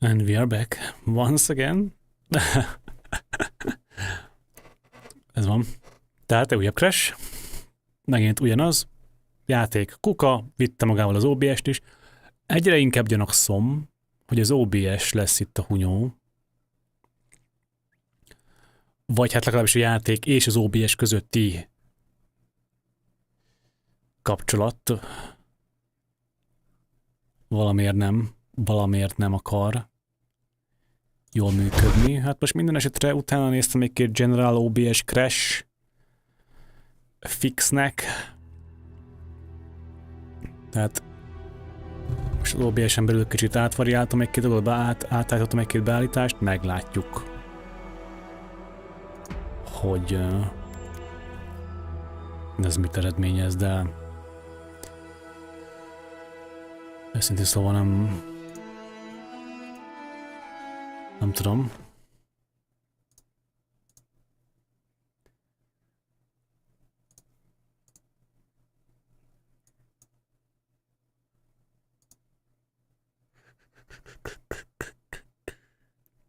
And we are back once again. Ez van. Tehát újabb crash. Megint ugyanaz. Játék kuka, vitte magával az OBS-t is. Egyre inkább gyanakszom, hogy az OBS lesz itt a hunyó. Vagy hát legalábbis a játék és az OBS közötti kapcsolat valamiért nem akar jól működni. Hát most minden esetre utána néztem még két General OBS Crash fixnek. Tehát most az OBS-en belül kicsit átvariáltam egy-két dolgot, átállítottam egy-két beállítást, meglátjuk, hogy ez mit eredményez, de őszintén szóval nem tudom.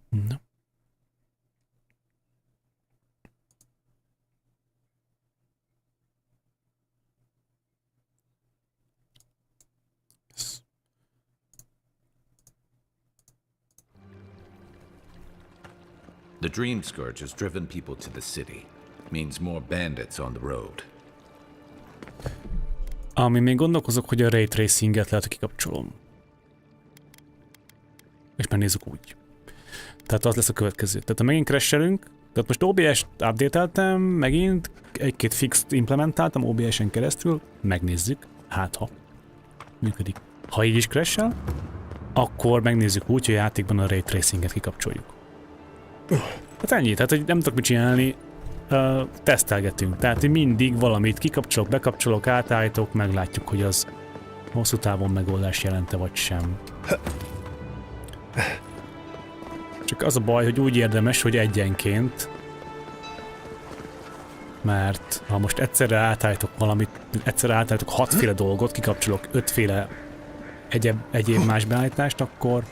No. The Dream Scourge has driven people to the city. Means more bandits on the road. Ami még gondolkozok, hogy a Ray Tracinget lehet, hogy kikapcsolom. És megnézzük úgy. Tehát az lesz a következő. Tehát ha megint crashelünk, tehát most OBS-t update-eltem, megint egy-két fixt implementáltam OBS-en keresztül, megnézzük, hát ha működik. Ha így is crashel, akkor megnézzük úgy, hogy a játékban a Ray Tracinget kikapcsoljuk. Hát ennyi, tehát hogy nem tudok mit csinálni, tesztelgetünk. Tehát hogy mindig valamit kikapcsolok, bekapcsolok, átállítok, meglátjuk, hogy az hosszú távon megoldás jelente vagy sem. Csak az a baj, hogy úgy érdemes, hogy egyenként, mert ha most egyszerre átállítok valamit, egyszerre átállítok 6 féle dolgot, kikapcsolok 5 féle egyéb más beállítást, akkor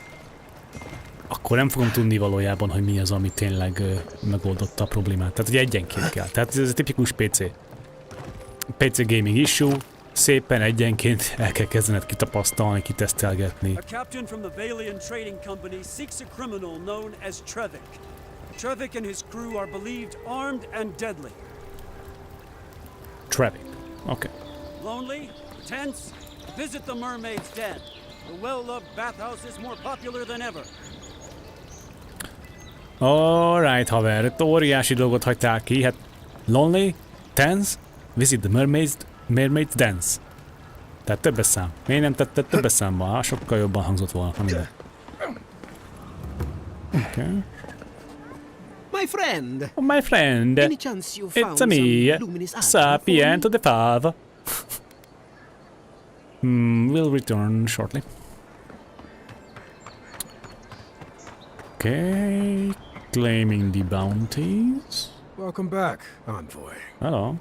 nem fogom tudni valójában, hogy mi az, ami tényleg megoldotta a problémát. Tehát, hogy egyenként kell. Tehát ez a tipikus PC gaming issue, szépen egyenként el kell kezdened kitapasztalni, kitesztelgetni. A captain from the Valian Trading Company seeks a criminal known as Trevik. Trevik and his crew are believed armed and deadly. Trevik. Okay. Lonely? Tense? Visit the Mermaid's Den. The well-loved bathhouse is more popular than ever. Alright, haver, itt óriási dolgot hagytál ki. Hát lonely, tense, visit the mermaid's dance. Tehát többes szám. Miért nem tetted többes számba? Sokkal jobban hangzott volna. Okay. My friend. Oh, my friend. Any chance you found It's me, some luminous Sapient the Five. We'll return shortly. Okay, claiming the bounties. Welcome back, Envoy. Hello.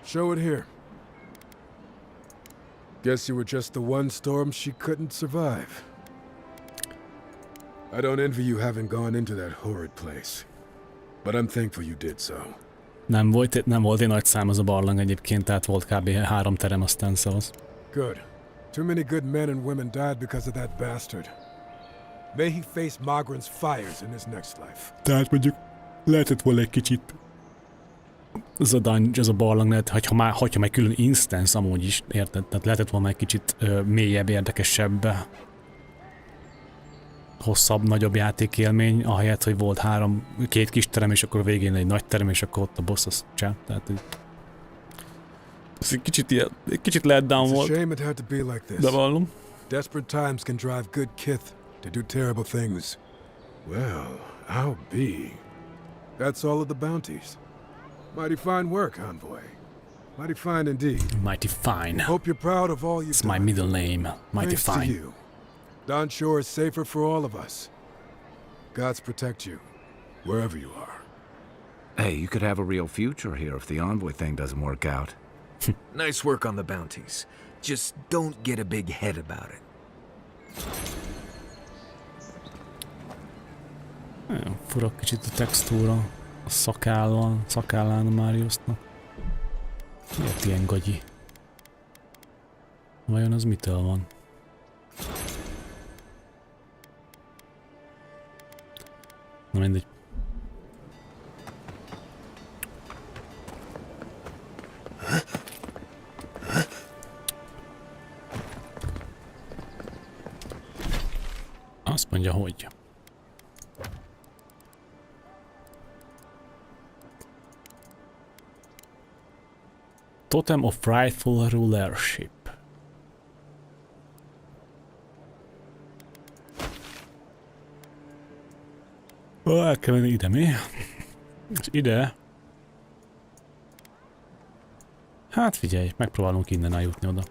Show it here. Guess you were just the one storm she couldn't survive. I don't envy you having gone into that horrid place, but I'm thankful you did so. Nem volt egy nagy szám az a barlang egyébként, tehát volt kb. 3 terem, aztán szavaz. Good. Too many good men and women died because of that bastard. May he face Magran's fires in his next life. Tehát mondjuk lehetett volna egy kicsit ez a barlang lehet, hogyha már külön instance amúgy is, érted? Tehát lehetett volna egy kicsit mélyebb, érdekesebb, hosszabb, nagyobb játékélmény, ahelyett, hogy volt 2 kis terem, és akkor a végén egy nagy terem, és akkor ott a boss az csá. Tehát ez egy kicsit let down volt, de vallom. Desperate times can drive good kith to do terrible things. Well, I'll be. That's all of the bounties. Mighty fine work, Envoy. Mighty fine indeed. Mighty Fine. Hope you're proud of all you've It's done. my middle name. Mighty Thanks to Fine. you. Don Shore is safer for all of us. Gods protect you, wherever you are. Hey, you could have a real future here if the Envoy thing doesn't work out. Nice work on the bounties. Just don't get a big head about it. Nagyon fura kicsit a textúra a szakállán a Mariusnak. Miért ilyen gagyi? Vajon az mitől van? Na mindegy. Azt mondja, hogy... Totem of Rightful Rulership. El kell menni ide, mi? És ide... Hát figyelj, megpróbálunk innen eljutni oda.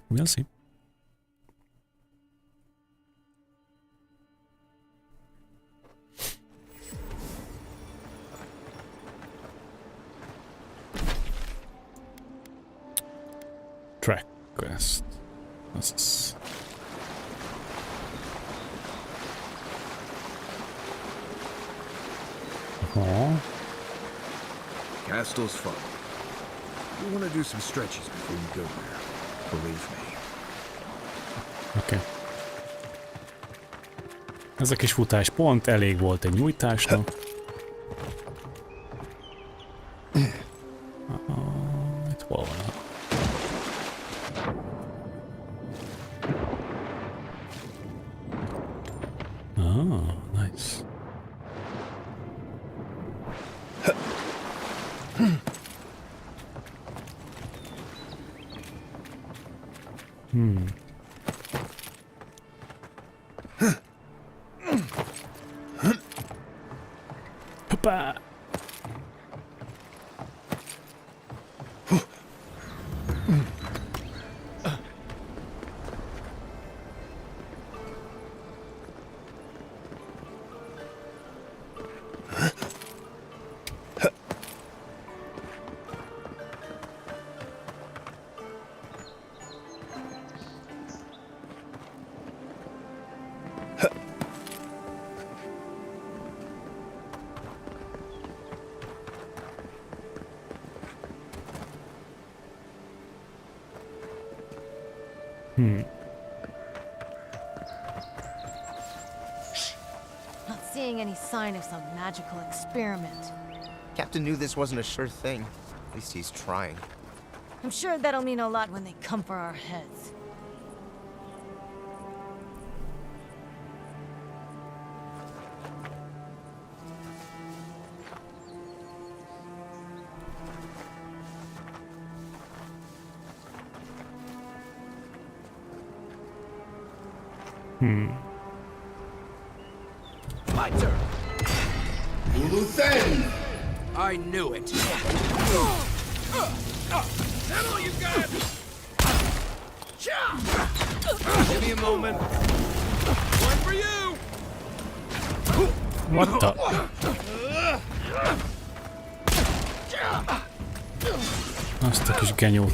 We'll see. Track quest. Azaz. Aha. Castle's fun. You want to do some stretches before you go there. Believe me. Oké. Ez a kis futás pont elég volt egy nyújtásnak. Itt hol van? Ah, nice. Hoppá! Not seeing any sign of some magical experiment. Captain knew this wasn't a sure thing. At least he's trying. I'm sure that'll mean a lot when they come for our heads. My turn. Luthen! I knew it. That all you got? Give me a moment. One for you. What the? Azt a kis genyót.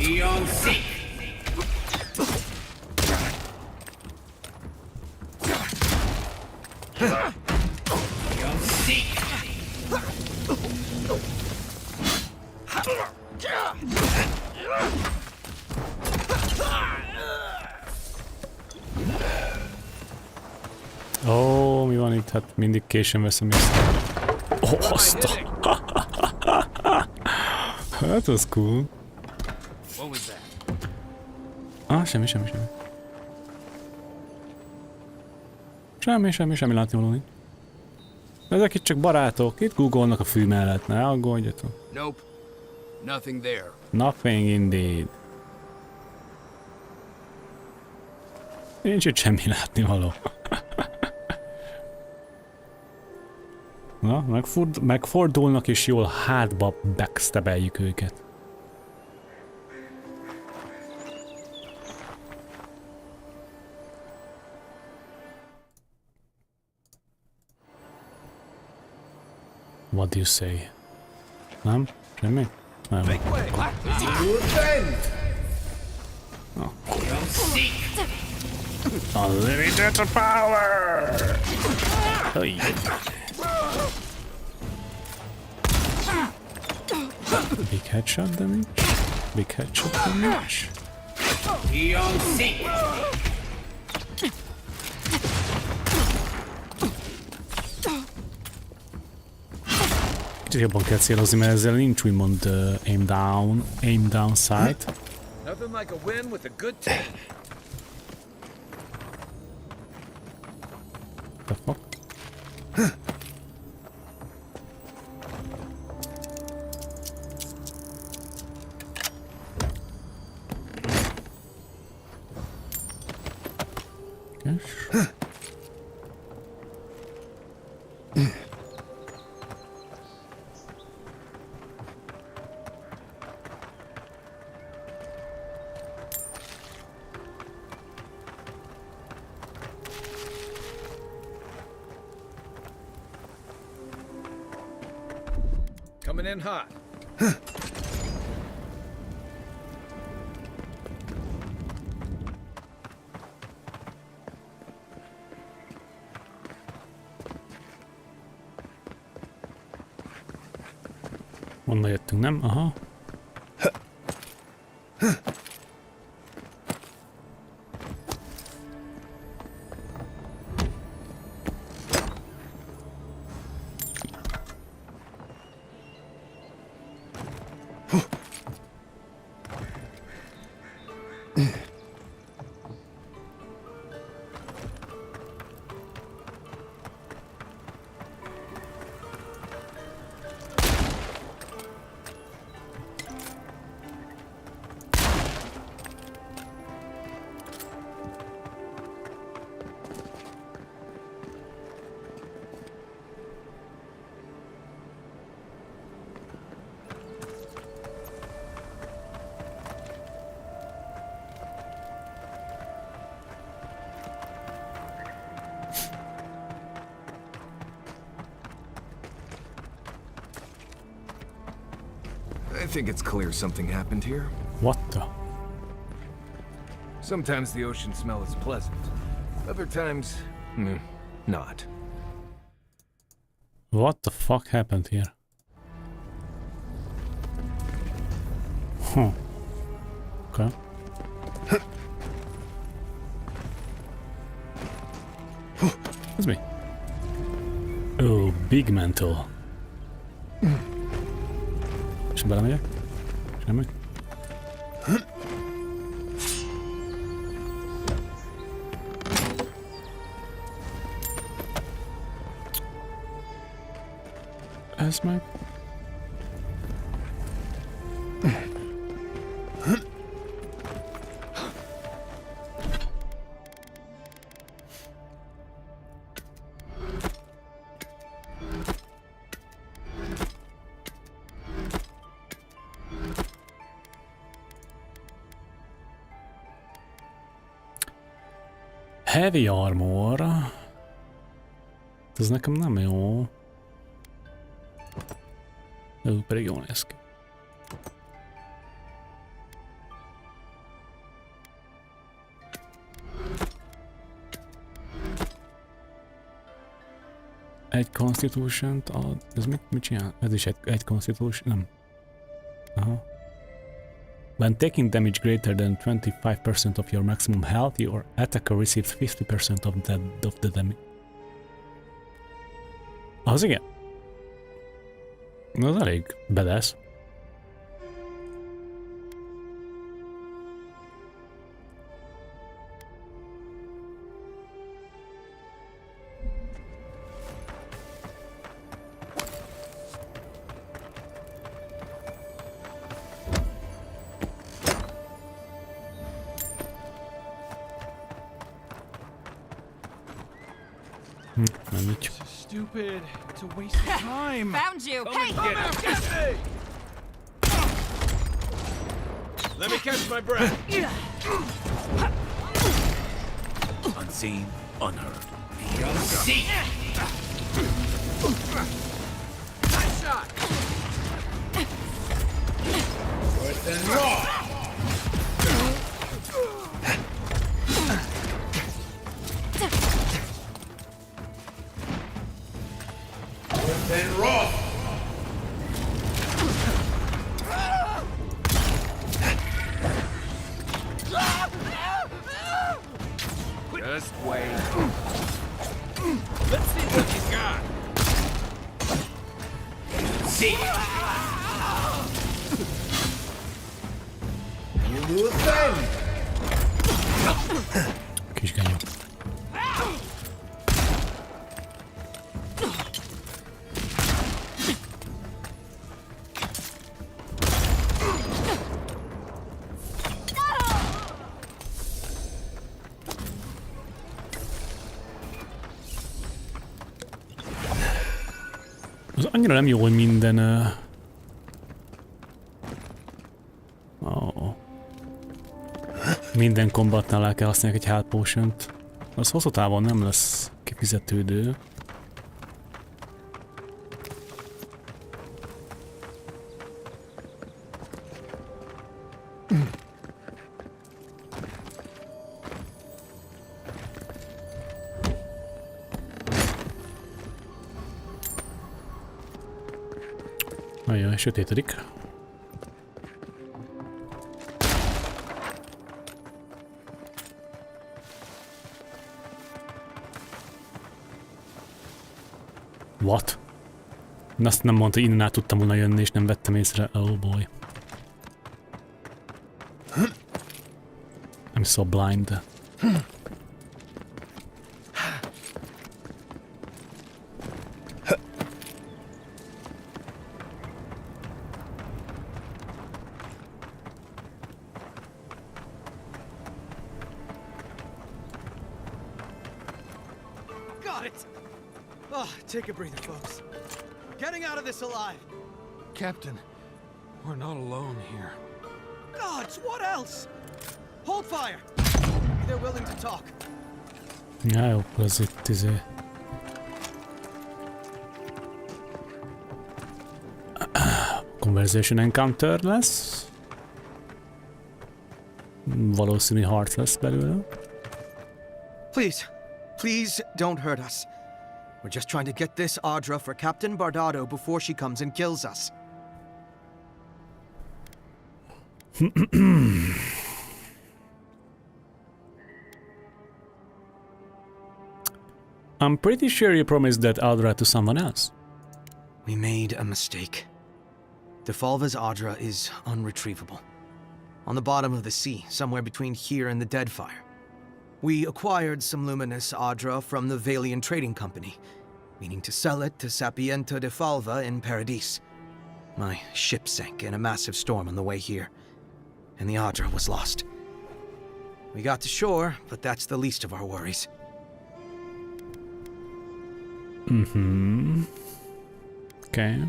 Ó, mi van itt? Hát mindig későn veszem észre. Ó, azt a... Hát az cool. What was that? Semmi. Semmi látni való nincs. Ezek itt csak barátok, itt googolnak a fű mellett, ne aggódjatok. Nope. Nothing there. Nothing indeed. Nincs itt semmi látni való. Na, megfordulnak és jól hátba backstabeljük őket. What do you say? Nem? Semmi? Nem. Unlimited power! Hey. Big headshot damage. Big headshot damage. Kicsit jobban kell célozni, mert ezzel nincs úgymond aim down sight. Nothing like a win with a good team. The fuck? Yes. Coming in hot. Onnan jöttünk, nem? Aha. I think it's clear something happened here. What the? Sometimes the ocean smell is pleasant. Other times, not. What the fuck happened here? Huh. Okay. That's me. Oh, big mantle. És belemegyek? Semmi? Ez meg? Heavy armor. Ez nekem nem jó. Ő pedig jól néz ki. Egy Constitution-t ad. Ez mit csinál? Ez is egy Constitution? Nem. Aha. When taking damage greater than 25% of your maximum health, your attacker receives 50% of the damage. Az igen. Az elég badass. Nem így. Stupid. It's a waste of time. Found you! Hey! Hey! Let me catch my breath. Unseen, unheard. Nice shot. Worse than raw. and rough. Just wait. Let's see what you got. See. You do a thing. Kisgányok. Az annyira nem jó, hogy minden... Minden kombatnál el kell használni egy health potion-t. Az hosszú távon nem lesz kifizetődő. Ajaj, sötétedik. What? Azt nem mondta, hogy innen át tudtam volna jönni, és nem vettem észre. Oh boy. I'm so blind. Got it! Oh, take a breather, folks. Getting out of this alive. Captain, we're not alone here. Gods, what else? Hold fire. They're willing to talk. Ja, jó, az itt izé. Conversation encounter lesz. Valószínű harc lesz belőle. Please don't hurt us. We're just trying to get this Audra for Captain Bardado before she comes and kills us. I'm pretty sure you promised that Audra to someone else. We made a mistake. Defalva's Audra is unretrievable. On the bottom of the sea, somewhere between here and the Deadfire. We acquired some luminous Audra from the Valian Trading Company, meaning to sell it to Sapiento Defalva in Paradis. My ship sank in a massive storm on the way here, and the Audra was lost. We got to shore, but that's the least of our worries. Mm-hmm. Okay.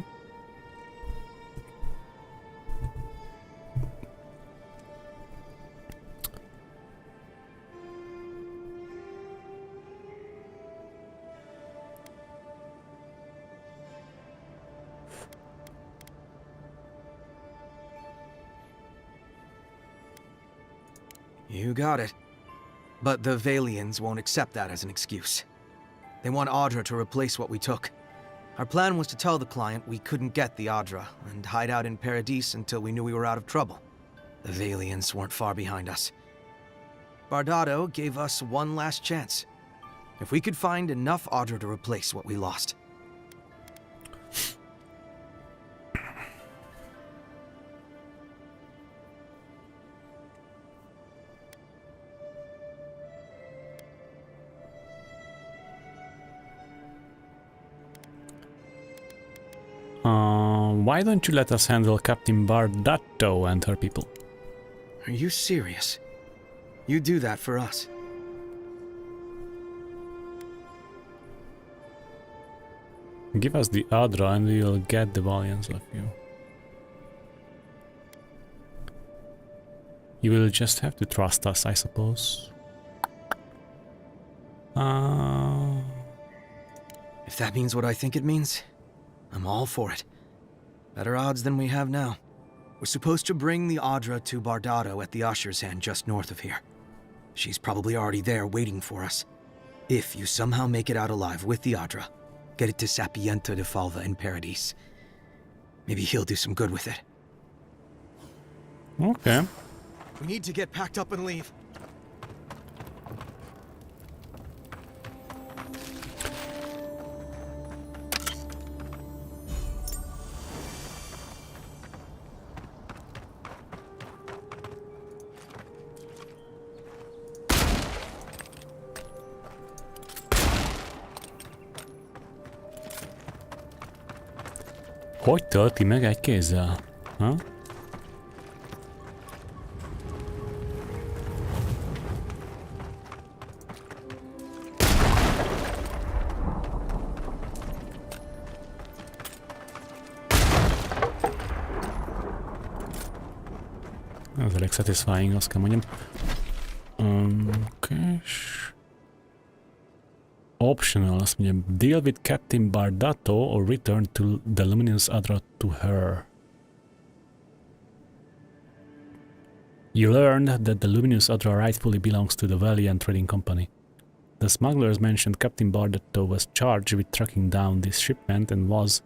You got it. But the Valians won't accept that as an excuse. They want Audra to replace what we took. Our plan was to tell the client we couldn't get the Audra and hide out in Paradis until we knew we were out of trouble. The Valians weren't far behind us. Bardado gave us one last chance. If we could find enough Audra to replace what we lost. Why don't you let us handle Captain Bardado and her people? Are you serious? You do that for us? Give us the Audra and we will get the Valians of you. You will just have to trust us, I suppose. If that means what I think it means, I'm all for it. Better odds than we have now. We're supposed to bring the Audra to Bardado at the Usher's Hand just north of here. She's probably already there waiting for us. If you somehow make it out alive with the Audra, Get it to Sapiento de Falva in Paradise. Maybe he'll do some good with it. Oké. We need to get packed up and leave. Hogy tölti meg egy kézzel? Ha? Ez elég satisfying, azt kell mondjam. Okay. Optional, azt mondja, deal with Captain Bardato or return to the Luminous Adra to her. You learned that the Luminous Adra rightfully belongs to the Valiant Trading Company. The smugglers mentioned Captain Bardato was charged with tracking down this shipment and was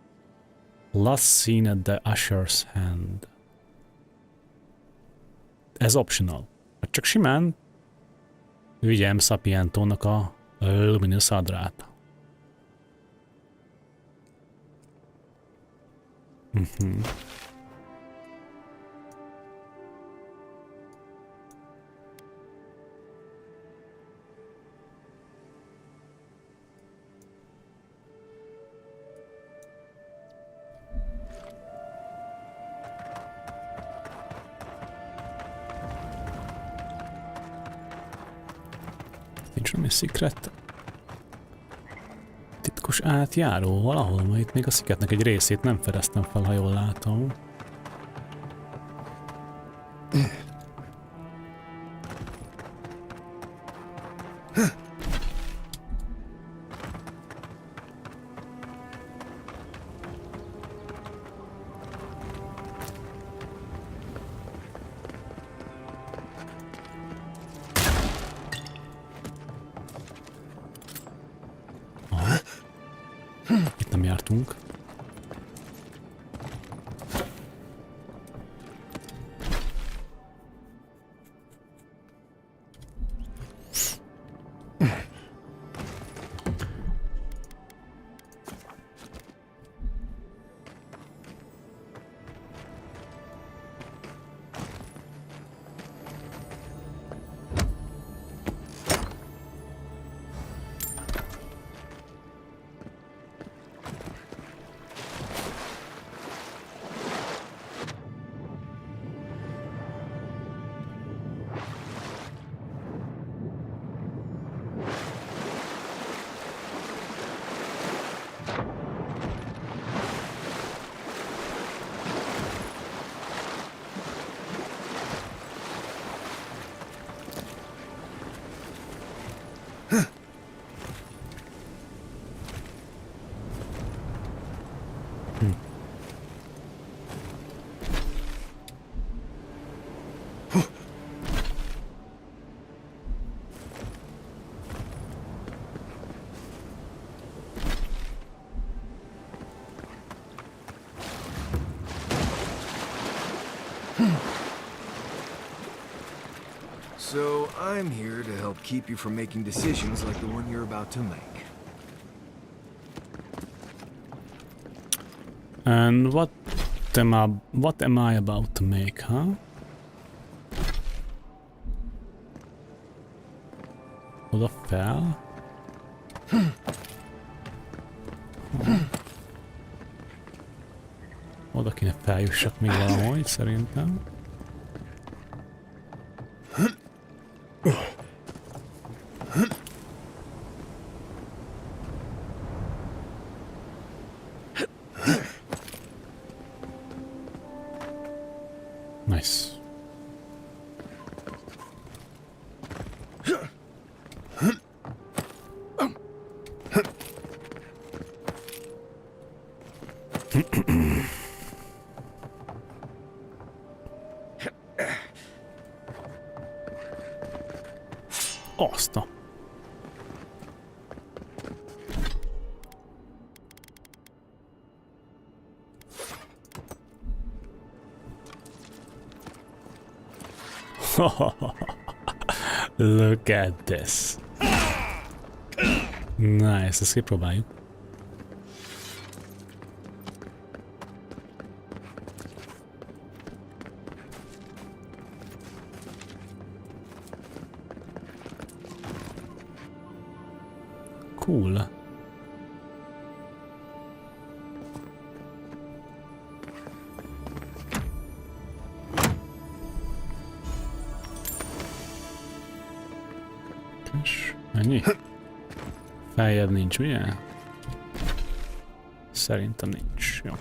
last seen at the Usher's hand. Ez optional. Csak simán vigyem Sapientónak a Luminous Adrát. Nincs valami secret? Titkos átjáró valahol, mert itt még a sziketnek egy részét nem fedeztem fel, ha jól látom. Itt nem jártunk. So I'm here to help keep you from making decisions like the one you're about to make. And what am I about to make, huh? Oda fel? Oda kéne feljussak még valahogy, szerintem. Nice. Azt a... Look at this. Nice, ezt kipróbáljuk. Cool. És ennyi? Feljebb nincs, ugye? Szerintem nincs. Jó.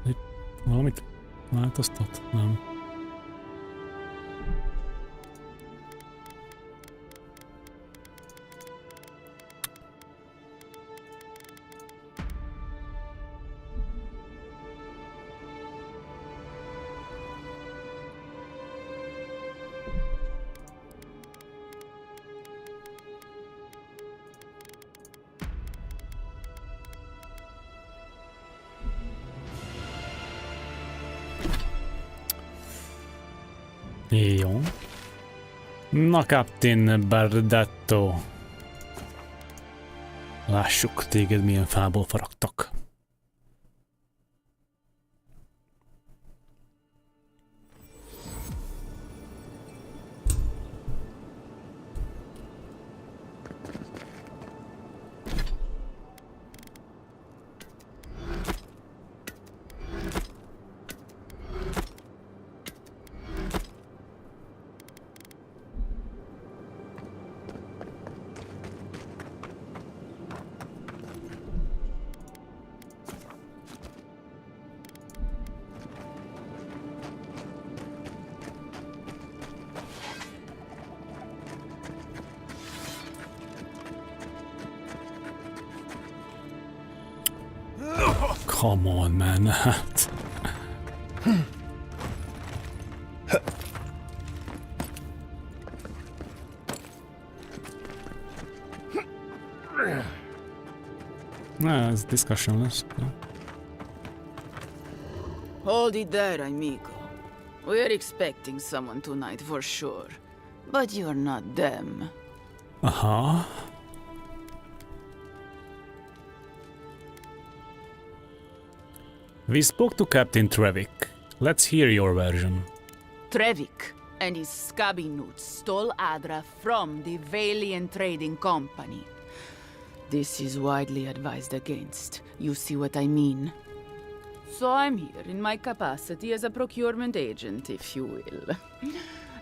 Itt valamit változtat? Nem. Jó. Na, Captain Bardetto. Lássuk téged, milyen fából faragtak. Come on, man. No, it's discussionless. No. Hold it there, amigo. We're expecting someone tonight for sure. But you're not them. Uh-huh. We spoke to Captain Trevik. Let's hear your version. Trevik and his scabby newts stole Adra from the Valiant Trading Company. This is widely advised against. You see what I mean? So I'm here in my capacity as a procurement agent, if you will.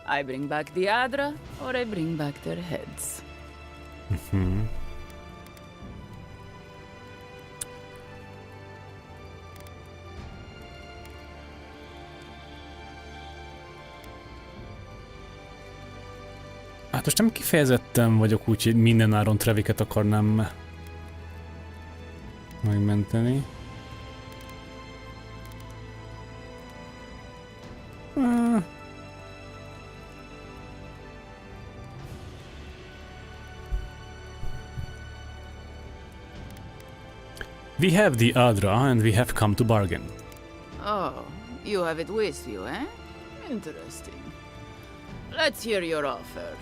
I bring back the Adra, or I bring back their heads. Mm-hmm. Hát most nem kifejezetten vagyok úgy, hogy minden áron Treviket akarnám megmenteni. We have the Adra and we have come to bargain. Oh, you have it with you, eh? Interesting. Let's hear your offer.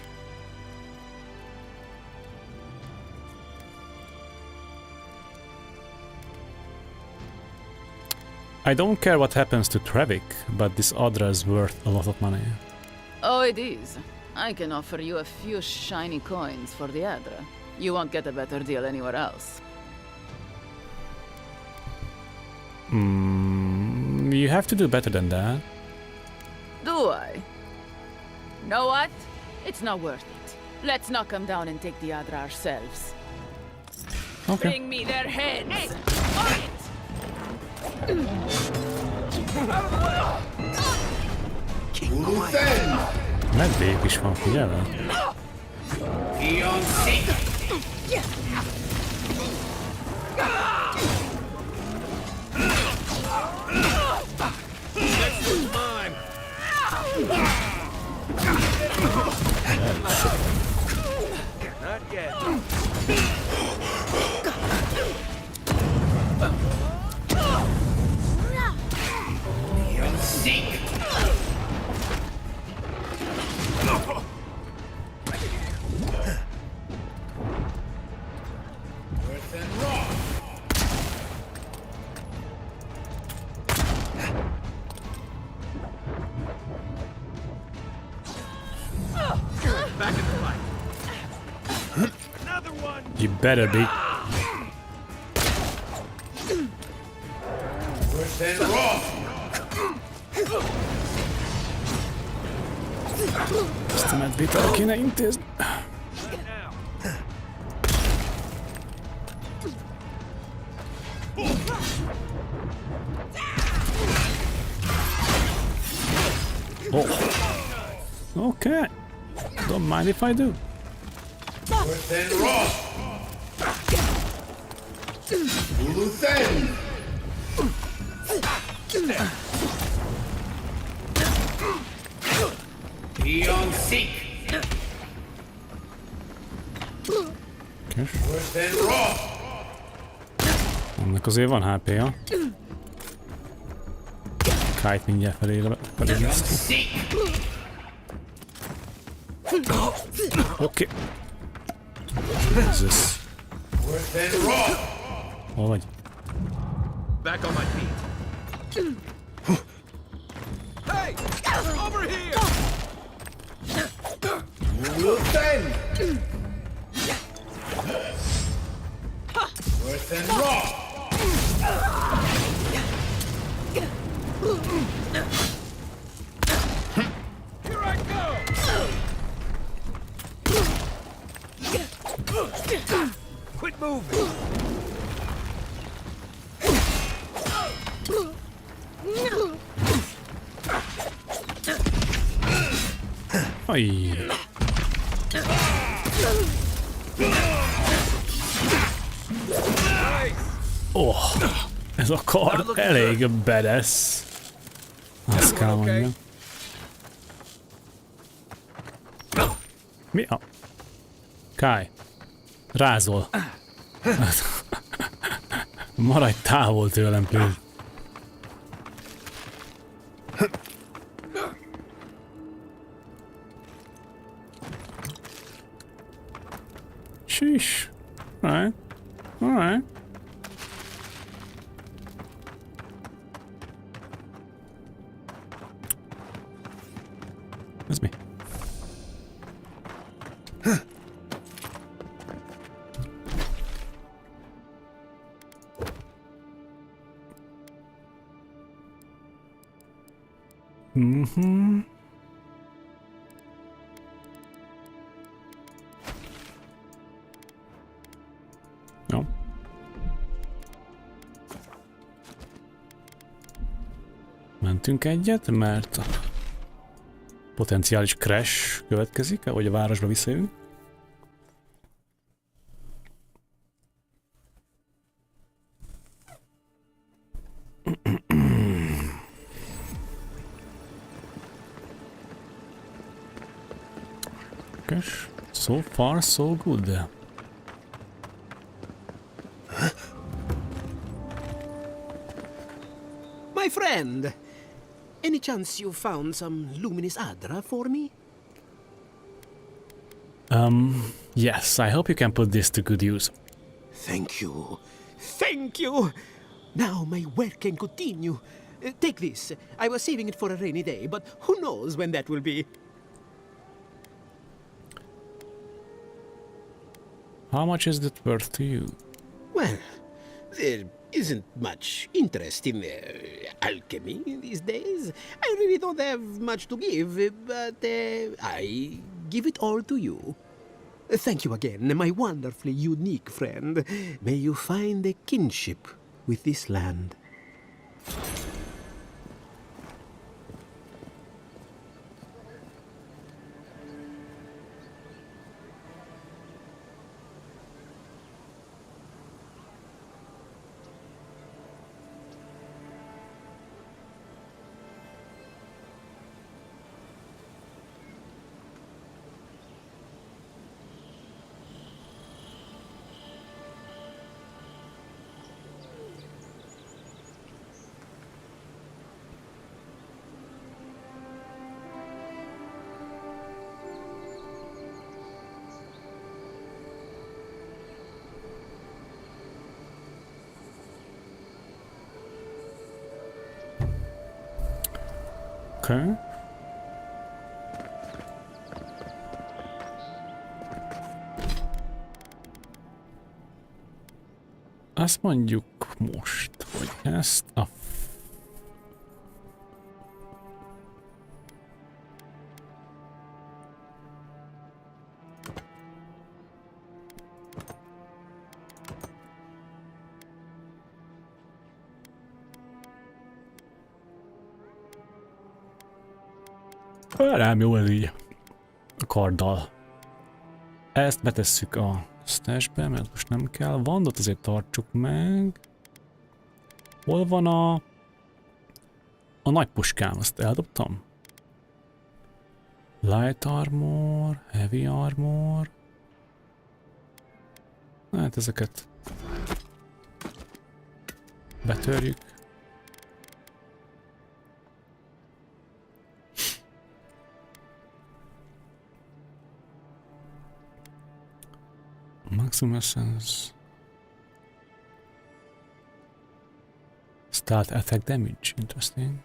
I don't care what happens to Trevik, but this Adra is worth a lot of money. Oh, it is. I can offer you a few shiny coins for the Adra. You won't get a better deal anywhere else. You have to do better than that. Do I? Know what? It's not worth it. Let's knock them down and take the Adra ourselves. Okay. Bring me their heads! Hey, on it! Medvék is van, figyelve? better be. Ezt a medvét el kéne intézni. Oh. Okay. Don't mind if I do. Kös. Annak azért van HP-ja. Kite mindjárt felé lesz. Oké. Jesus. Hol vagy? Back on my feet. Hey! Over here! Here I go! Quit moving! Aj. Oh, ez a kard elég badass. Azt kell mondjam. Mi a... Kai. Rázol. Maradj távol tőlem, please. Sheesh. Alright. Alright. Ez mi? Mhm. Jó. Mentünk egyet, mert a potenciális crash következik, ahogy a városba visszajövünk. So far, so good. My friend, any chance you found some luminous Adra for me? Yes, I hope you can put this to good use. Thank you. Thank you! Now my work can continue. Take this. I was saving it for a rainy day, but who knows when that will be. How much is it worth to you? Well, there isn't much interest in alchemy these days. I really don't have much to give, but I give it all to you. Thank you again, my wonderfully unique friend. May you find a kinship with this land. Okay. Azt mondjuk most, hogy ezt a rám jó ez így a karddal. Ezt betesszük a stashbe, mert most nem kell. Vandot azért tartsuk meg. Hol van a nagy puskám? Azt eldobtam? Light armor, heavy armor. Hát ezeket betörjük. Maximum essence. Start attack damage. Interesting.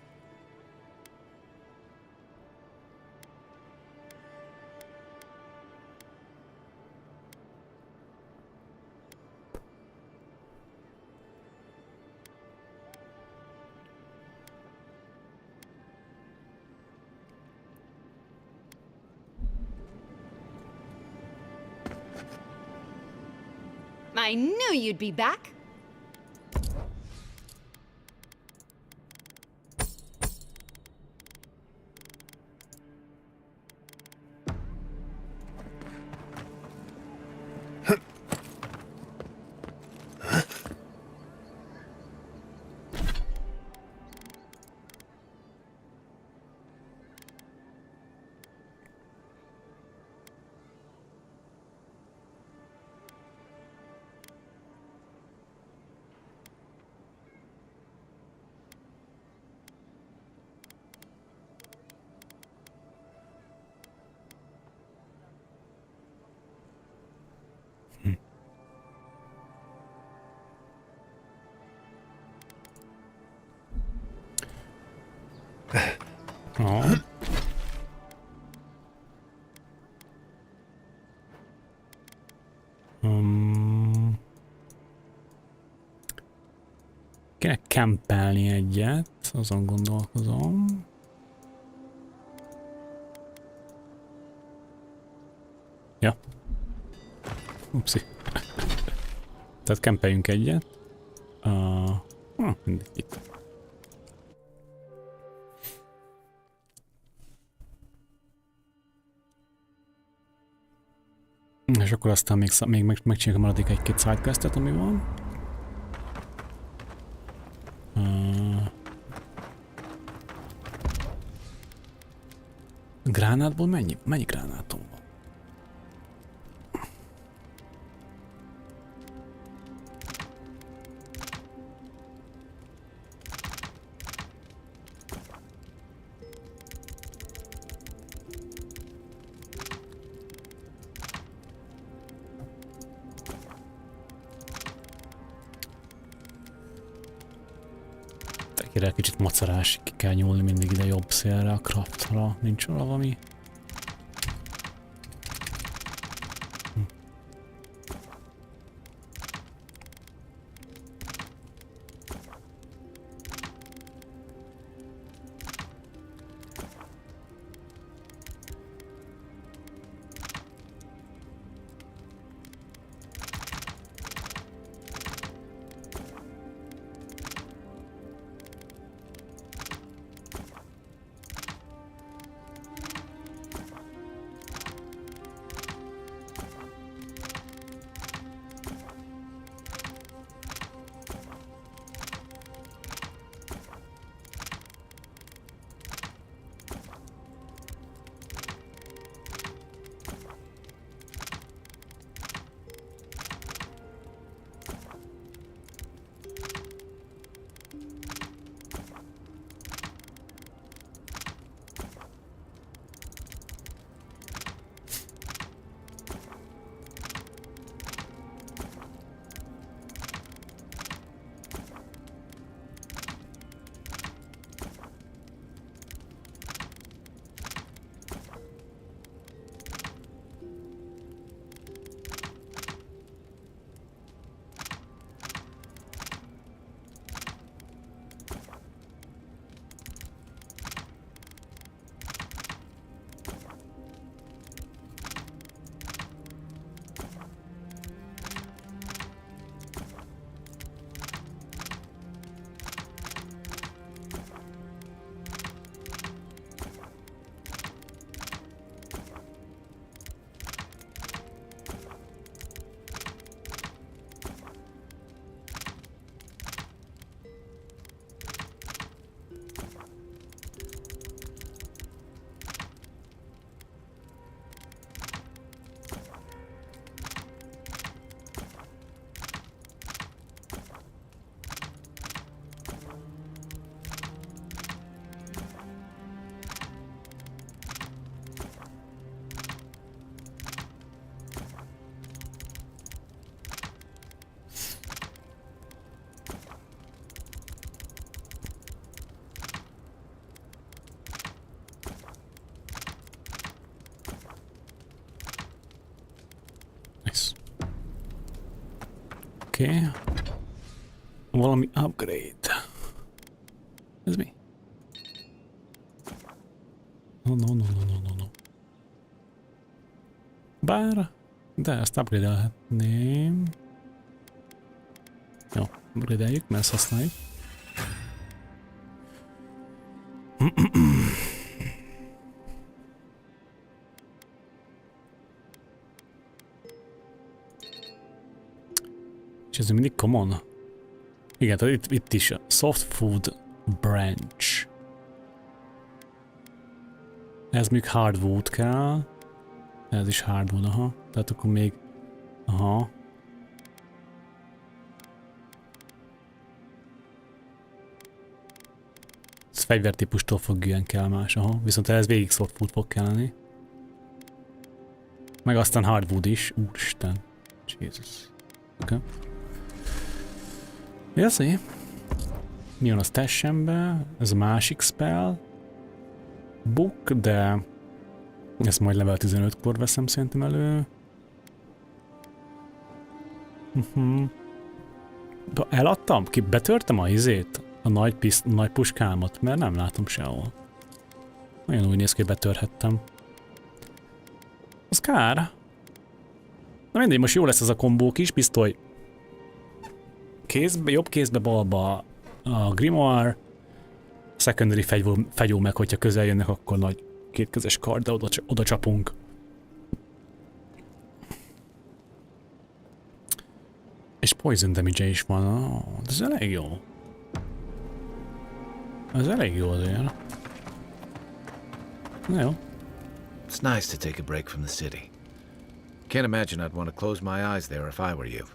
I knew you'd be back. Ja. Kéne kempelni egyet, azon gondolkozom. Ja. Upsi. Tehát kempeljünk egyet. Mindig itt. És akkor aztán még megcsináljuk a maradék egy-két sidequestet, ami van. Gránátból mennyi gránátom van? Tekére kicsit macerás, ki kell nyúlni mindig ide jobb szélre a craftra, nincs valami. Oké. Valami upgrade. Ez mi? No. Bár, de ezt upgrade-elhetném. Jó, upgrade-eljük, mert ezt használjuk. És ez mindig common. Igen, tehát itt is a soft food branch. Ez még hardwood kell. Ez is hardwood, aha. Tehát akkor még... Aha. Ez fegyvertípustól függően kell más, aha. Viszont ez végig soft food fog kelleni. Meg aztán hardwood is. Úristen. Jesus. Oké. Okay. Érzi? Mi van a stash-embe? Ez a másik spell. Book, de... Ezt majd level 15-kor veszem szerintem elő. Eladtam? Betörtem a izét? A nagy puskámat? Mert nem látom sehol. Olyan úgy néz ki, hogy betörhettem. Az kár. Na mindegy, most jó lesz ez a kombó kis pisztoly. Kézbe, jobb kézbe, balba a grimoire. Secondary fegyó meg, hogyha közel jönnek, akkor nagy kétkezes kard, de oda csapunk. És poison damage is van. Ez elég jó. Ez elég jó azért. Na jó. It's nice to take a break from the city. Can't imagine I'd want to close my eyes there if I were you.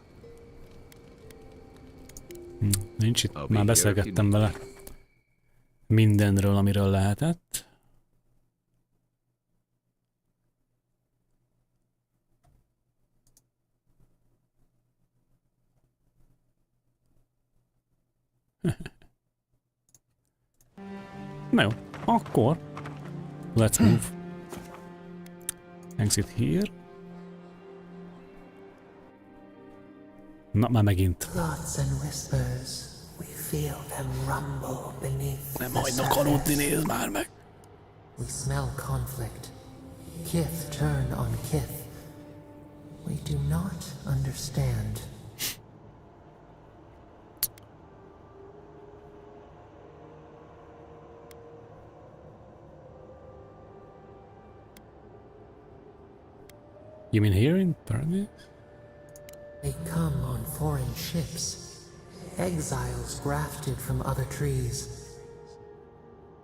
Nincs itt, már beszélgettem vele. Mindenről, amiről lehetett. Na jó, akkor let's move. Exit here. Na, már megint. Nem hagynak aludni, nézd már meg. We smell conflict. Kith turn on kith. We do not understand. You mean here in Paradise? They come on foreign ships. Exiles grafted from other trees.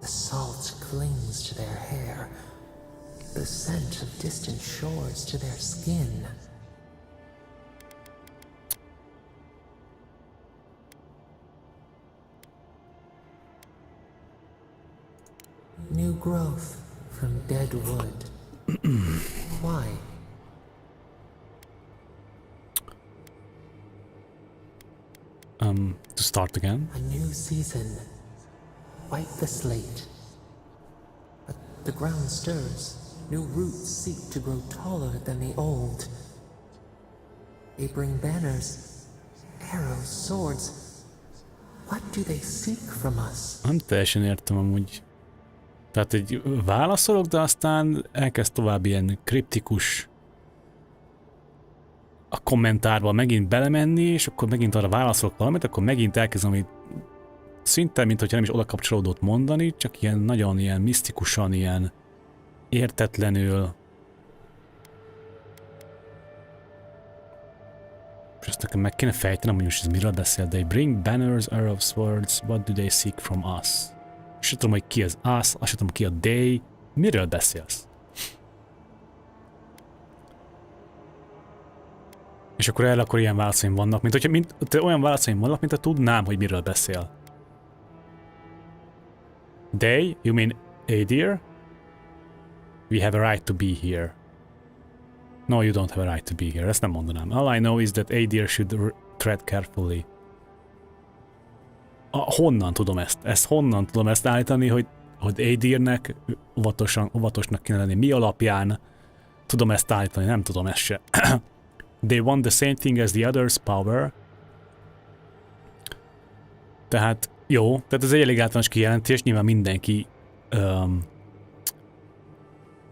The salt clings to their hair. The scent of distant shores to their skin. New growth from dead wood. Why? To start again. A new season. Wipe the slate. But the ground stirs. New roots seek to grow taller than the old. They bring banners, arrows, swords. What do they seek from us? Nem teljesen értem amúgy. Tehát egy válaszolok, de aztán elkezd tovább ilyen kriptikus a kommentárba megint belemenni, és akkor megint arra válaszolok valamit, akkor megint elkezdem, amit szinte, mint hogyha nem is oda kapcsolódott mondani, csak ilyen nagyon ilyen misztikusan, ilyen értetlenül. És azt nekem meg kéne fejtenem, hogy most ez miről beszél. They bring banners, arrows, swords, what do they seek from us? És tudom, hogy ki az us, azt tudom, ki a they. Miről beszélsz? És akkor erre akkor ilyen válaszaim vannak, mint hogyha olyan válaszaim vannak, mint ha tudnám, hogy miről beszél. They? You mean Adir? We have a right to be here. No, you don't have a right to be here. Ezt nem mondanám. All I know is that Adir should tread carefully. Honnan tudom ezt? Honnan tudom ezt állítani, hogy Adirnek óvatosnak kéne lenni? Mi alapján tudom ezt állítani? Nem tudom ezt se. They want the same thing as the others, power. Tehát jó, tehát ez egy elég általános kijelentés, nyilván mindenki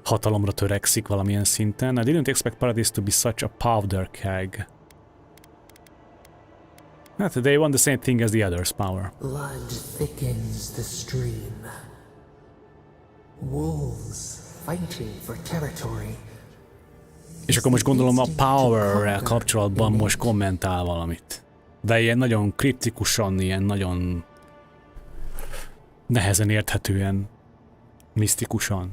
hatalomra törekszik valamilyen szinten. I didn't expect Paradise to be such a powder keg. Hát, they want the same thing as the others, power. Blood thickens the stream. Wolves fighting for territory. És akkor most gondolom a power-rel kapcsolatban most kommentál valamit. De ilyen nagyon kriptikusan, ilyen nagyon nehezen érthetően, misztikusan.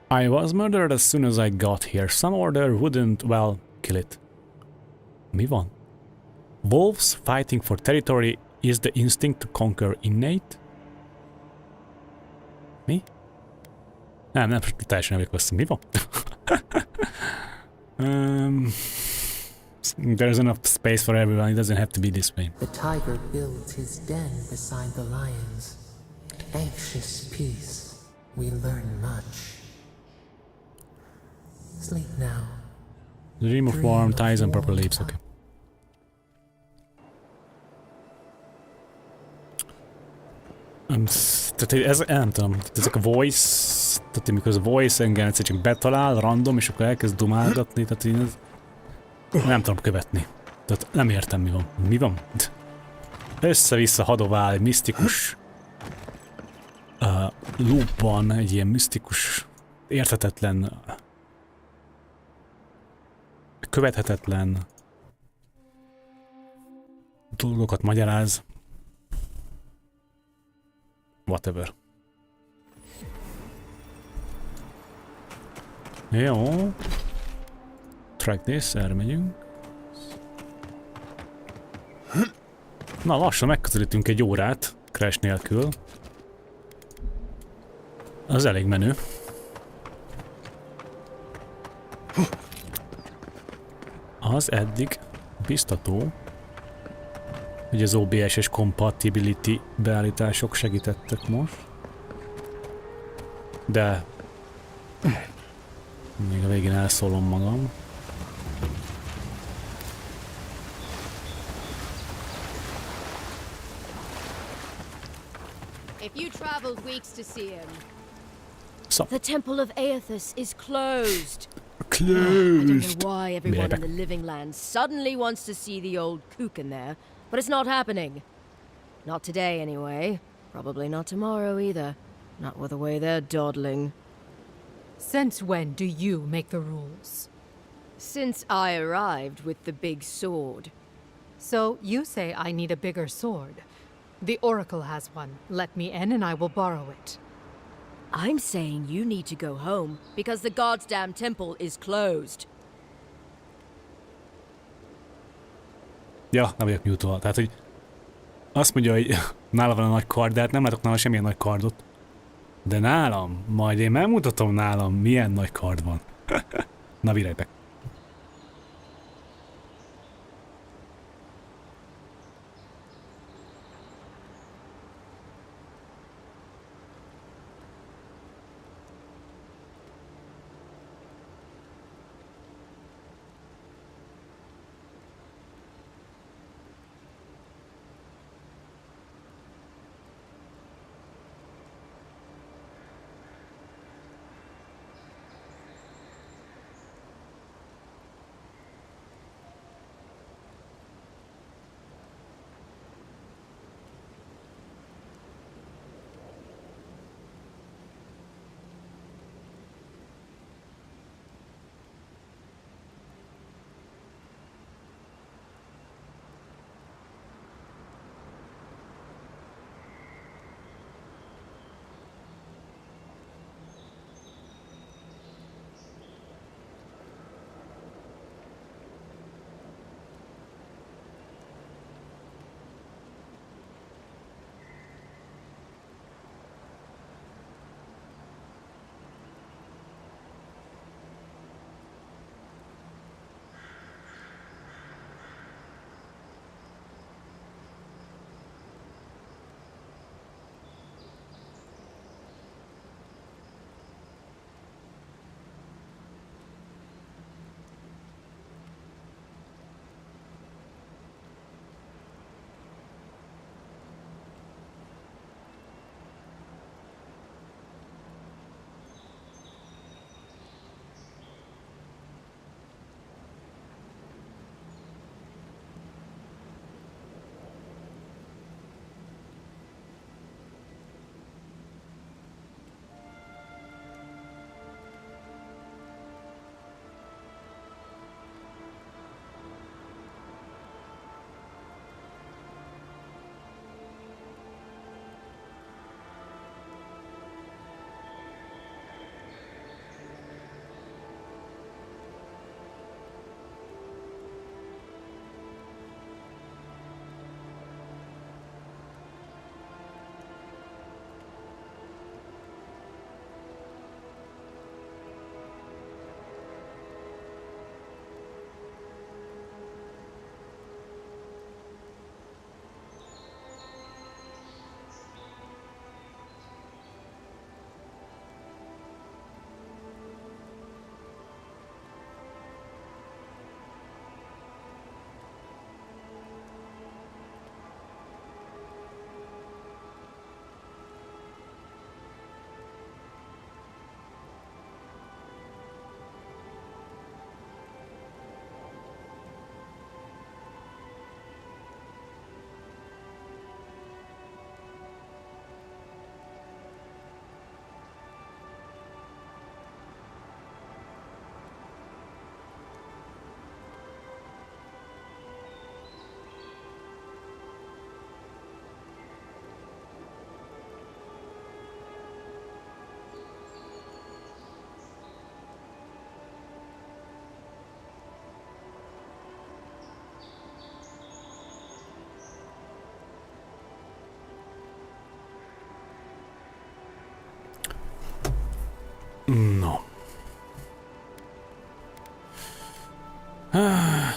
I was murdered as soon as I got here. Some order wouldn't, well, kill it. Mi van? Wolves fighting for territory is the instinct to conquer innate? Mi? Nem, teljesen elvékoztam. Mi van? There's enough space for everyone. It doesn't have to be this way. The tiger builds his den beside the lions. Anxious peace. We learn much. Sleep now. Dream of warm ties and proper leaves, okay. Tehát ez, nem tudom, ezek a voice, tehát amikor az a voice engem egyszer csak betalál, random, és akkor elkezd dumálgatni, tehát én ez, nem tudom követni. Tehát nem értem mi van. Mi van? Össze-vissza hadovál egy misztikus loopban, egy ilyen misztikus, érthetetlen, követhetetlen dolgokat magyaráz. Whatever. Jó. Track this, erre megyünk. Na, lassan megközelítünk egy órát, crash nélkül. Az elég menő. Az eddig biztató, hogy az OBS és compatibility beállítások segítettek most. De még a végén elszólom magam. If you traveled weeks to see him. So. The Temple of Aethys is closed. I Closed. don't know why everyone Back. in the Living Lands suddenly wants to see the old kook in there, but it's not happening. Not today, anyway. Probably not tomorrow either. Not with the way they're dawdling. Since when do you make the rules? Since I arrived with the big sword. So you say I need a bigger sword. The Oracle has one. Let me in and I will borrow it. I'm saying you need to go home because the goddamn temple is closed. Ja, nem vagyok mute-olva. Tehát, hogy azt mondja, hogy nála van a nagy kard, de hát nem látok nála semmilyen nagy kardot. De nálam, majd én megmutatom nálam, milyen nagy kard van. Na, virágbe.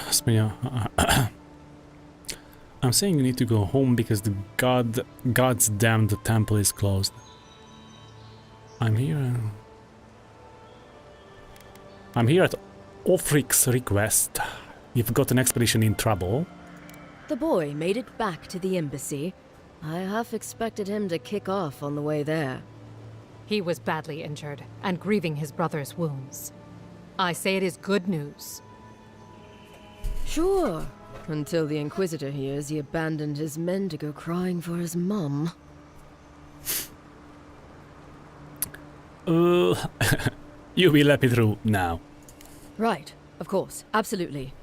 Azt mondja... I'm saying you need to go home because the God's damn the temple is closed. I'm here at Offric's request. You've got an expedition in trouble. The boy made it back to the embassy. I half expected him to kick off on the way there. He was badly injured and grieving his brother's wounds. I say it is good news. Sure. Until the Inquisitor hears he abandoned his men to go crying for his mum. You will let me through now. Right, of course, absolutely.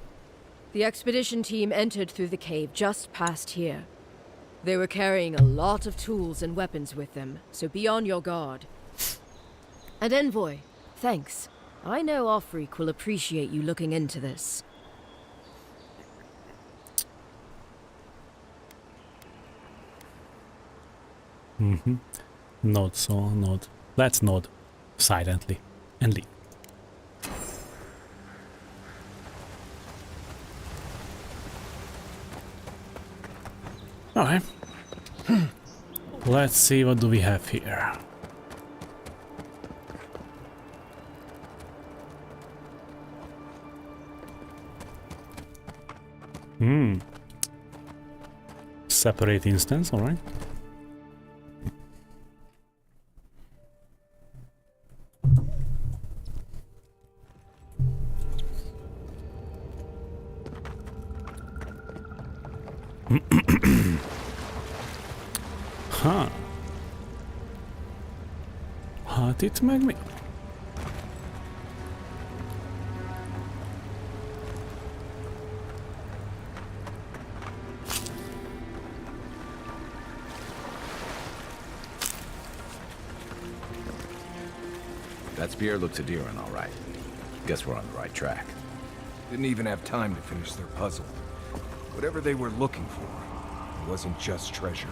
The expedition team entered through the cave just past here. They were carrying a lot of tools and weapons with them, so be on your guard. And Envoy, thanks. I know Offric will appreciate you looking into this. Nod, so nod. Let's nod silently and leave. Alright. Let's see what do we have here. Separate instance, alright. Hát itt meg mi? That spear looks Adiran, all right. Guess we're on the right track. Didn't even have time to finish their puzzle. Whatever they were looking for, it wasn't just treasure.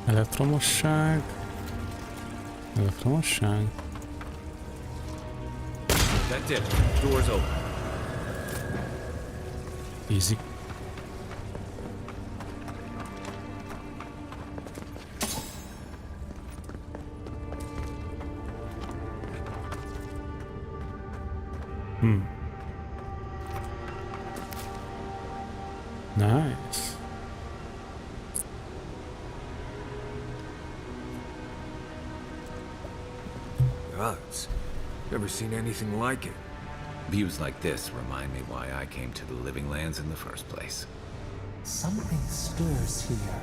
Elektromosság. Elektromosság. That's it. Door's open. Easy. Nice. Gods. Never seen anything like it. Views like this remind me why I came to the Living Lands in the first place. Something stirs here.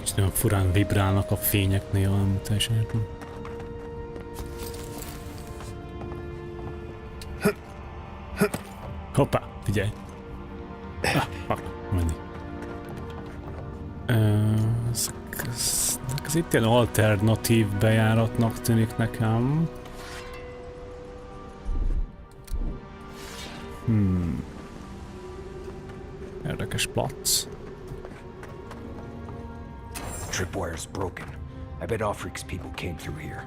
És nagyon furán vibrálnak a fényeknél, nem teljesen értem. Hoppá, figyelj! Fuck, menni. Ez itt ilyen alternatív bejáratnak tűnik nekem. Érdekes plac. Tripwire's broken. I bet Offric's people came through here.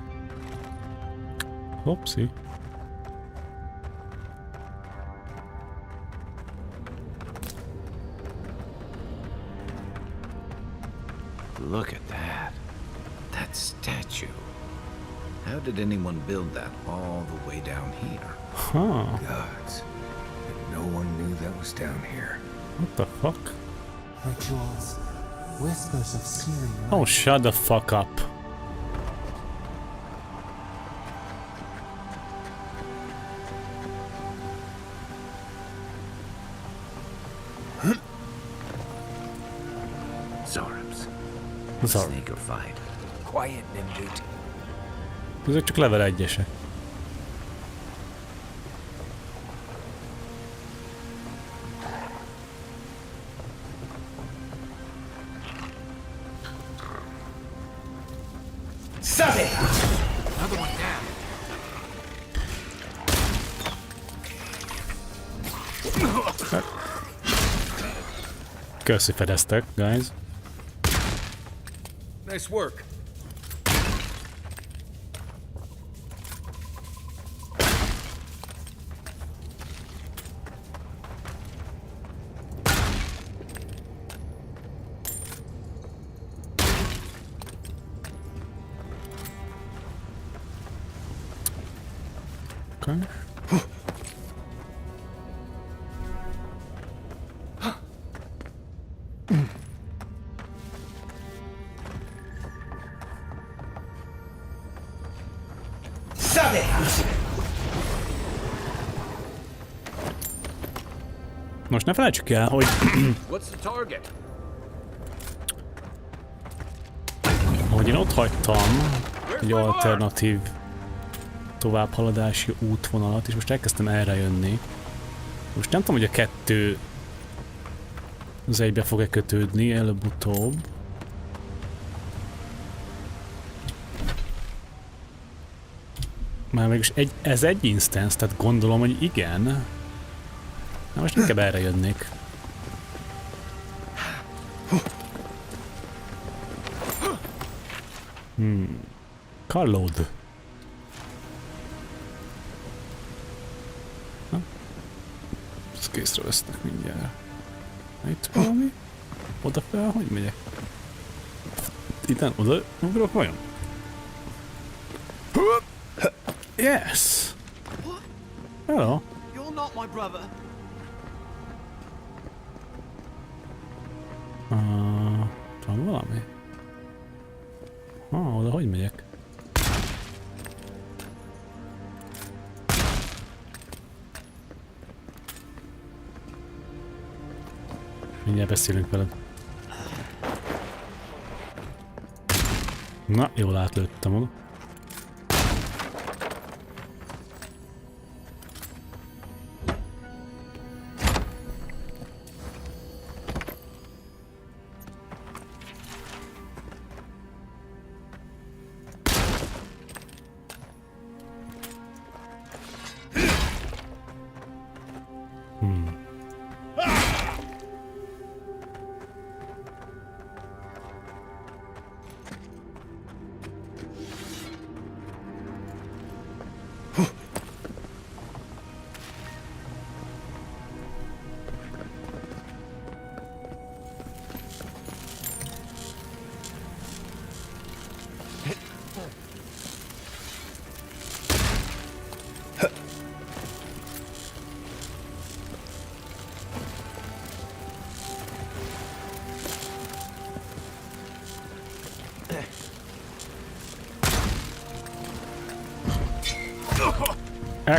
Oopsie. Look at that. That statue. How did anyone build that all the way down here? Huh. Gods. No one knew that was down here. What the fuck? Rituals. Whispers of searing light. Oh, shut the fuck up. Zorams. Zorams. Snake or fight. Quiet, Nimjut. Ezek csak level 1-esek. Another one down. Köszi, fedeztek, guys. Nice work. Okay. Most ne felejtsük el, hogy What's the target? ahogy én ott hagytam egy alternatív továbbhaladási útvonalat, és most elkezdtem erre jönni. Most nem tudom, hogy a kettő az egybe fog-e kötődni előbb-utóbb. Már mégis ez egy instance, tehát gondolom, hogy igen. Na most inkább erre jönnék. Carload. Ezt készre vesznek mindjárt. Itt valami? Oda fel, hogy megyek? Itten oda ugrok vajon? Yes! Hello! You're not my brother. Van valami? Oda hogy megyek? Mindjárt beszélünk veled. Na, jól átlőttem oda.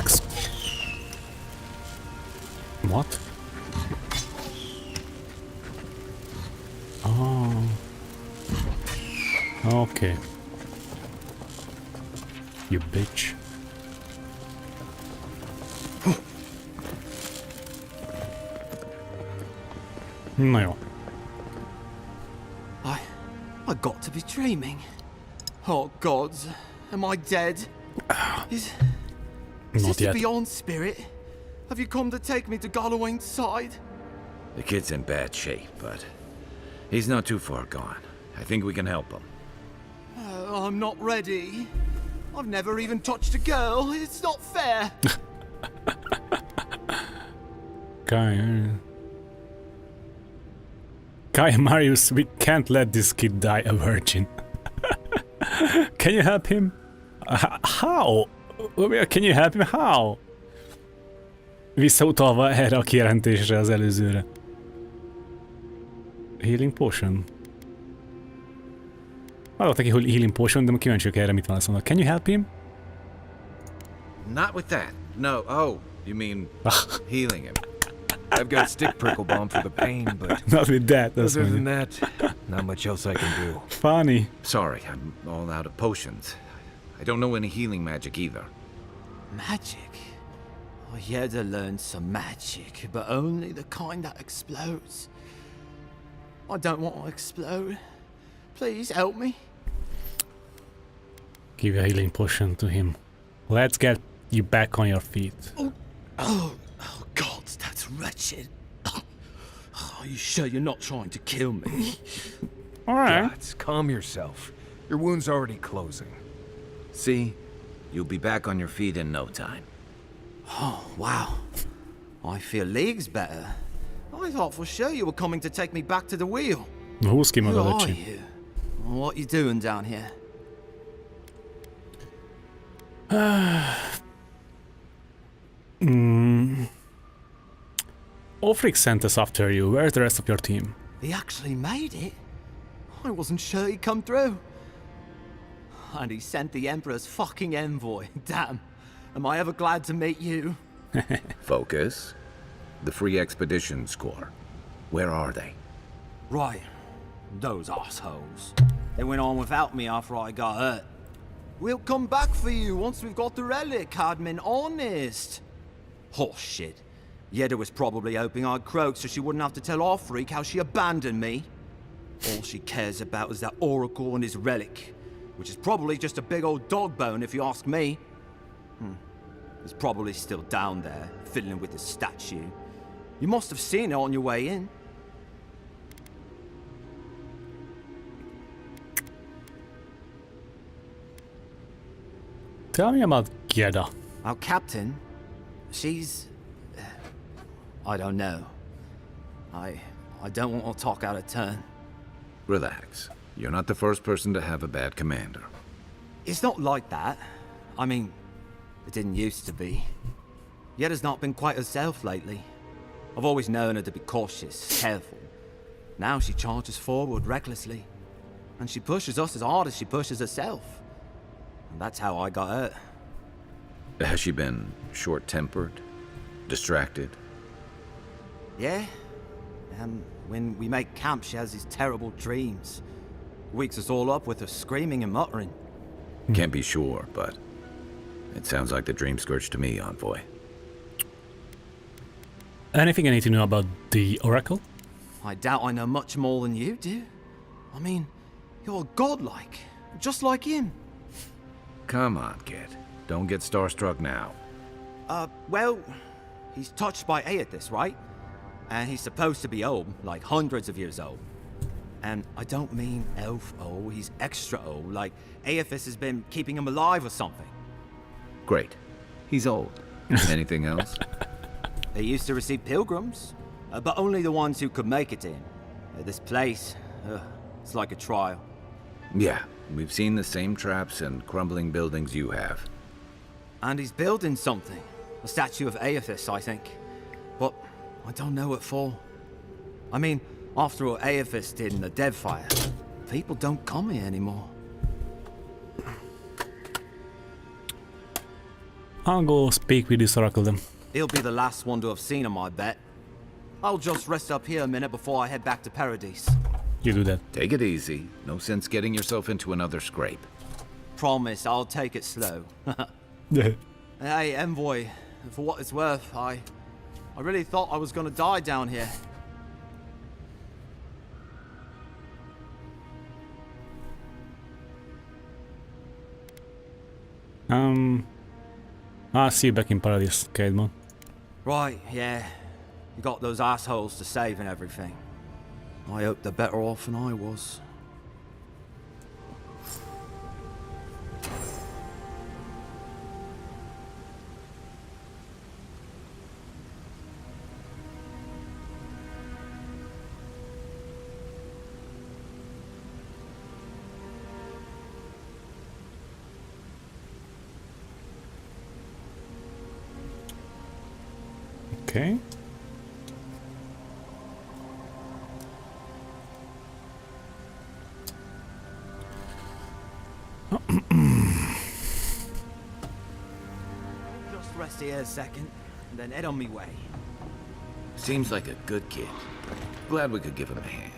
X. What? Oh. Okay. You bitch. Na jó. I got to be dreaming. Oh gods, am I dead? Is this Not the yet. Beyond Spirit? Have you come to take me to Gallowayne's side? The kid's in bad shape, but he's not too far gone. I think we can help him. I'm not ready. I've never even touched a girl. It's not fair. Kai Marius, we can't let this kid die a virgin. Can you help him? How? Can you help him? How? Visszautalva erre a kijelentésre az előzőre. Healing Potion. Adott neki Healing Potion, de kíváncsiak erre mit válaszolnak. Can you help him? Not with that. No. Oh, you mean healing him? I've got stick prickle bomb for the pain, but Not with that. That's other funny. than that, not much else I can do. Funny. Sorry, I'm all out of potions. I don't know any healing magic either. Magic? I had to learn some magic, but only the kind that explodes. I don't want to explode. Please help me. Give a Healing Potion to him. Let's get you back on your feet. Oh God, that's wretched. Are you sure you're not trying to kill me? Alright. Gods, calm yourself. Your wound's already closing. See? You'll be back on your feet in no time. Oh, wow. I feel leagues better. I thought for sure you were coming to take me back to the wheel. Húzd ki Who magad, are öcsi. you? What you doing down here? Ulfric sent us after you. Where's the rest of your team? He actually made it? I wasn't sure he'd come through. And he sent the Emperor's fucking envoy. Damn. Am I ever glad to meet you? Focus. The Free Expeditions Corps. Where are they? Right. Those assholes. They went on without me after I got hurt. We'll come back for you once we've got the relic, Cadman, honest. Horse shit. Yeda was probably hoping I'd croak so she wouldn't have to tell Ulfric how she abandoned me. All she cares about is that Oracle and his relic, which is probably just a big old dog bone if you ask me. It's probably still down there, fiddling with the statue. You must have seen it on your way in. Tell me about Gerda. Our captain, she's... I don't know. I don't want to talk out of turn. Relax. You're not the first person to have a bad commander. It's not like that. I mean, it didn't used to be. Yeda's not been quite herself lately. I've always known her to be cautious, careful. Now she charges forward recklessly. And she pushes us as hard as she pushes herself. And that's how I got hurt. Has she been short-tempered? Distracted? Yeah? When we make camp, she has these terrible dreams. Wakes us all up with her screaming and muttering. Can't be sure, but it sounds like the Dream Scourge to me, Envoy. Anything I need to know about the Oracle? I doubt I know much more than you do. I mean, you're godlike, just like him. Come on, kid. Don't get starstruck now. Well, he's touched by Aethys, right? And he's supposed to be old, like hundreds of years old. And I don't mean elf old, he's extra old, like Aethys has been keeping him alive or something. Great. He's old. Anything else? They used to receive pilgrims, but only the ones who could make it in. This place, it's like a trial. Yeah, we've seen the same traps and crumbling buildings you have. And he's building something. A statue of Aethys, I think. But I don't know what for. I mean, after what Aethys did in the Deadfire, people don't come here anymore. I'll go speak with this Oracle then. He'll be the last one to have seen him, I bet. I'll just rest up here a minute before I head back to Paradise. You do that. Take it easy. No sense getting yourself into another scrape. Promise, I'll take it slow. Yeah. Hey, Envoy, for what it's worth, I really thought I was gonna die down here. I'll see you back in Paradise, Caedmon. Right, yeah. You got those assholes to save and everything. I hope they're better off than I was. Okay. Just rest here a second, and then head on me way. Seems like a good kid. Glad we could give him a hand.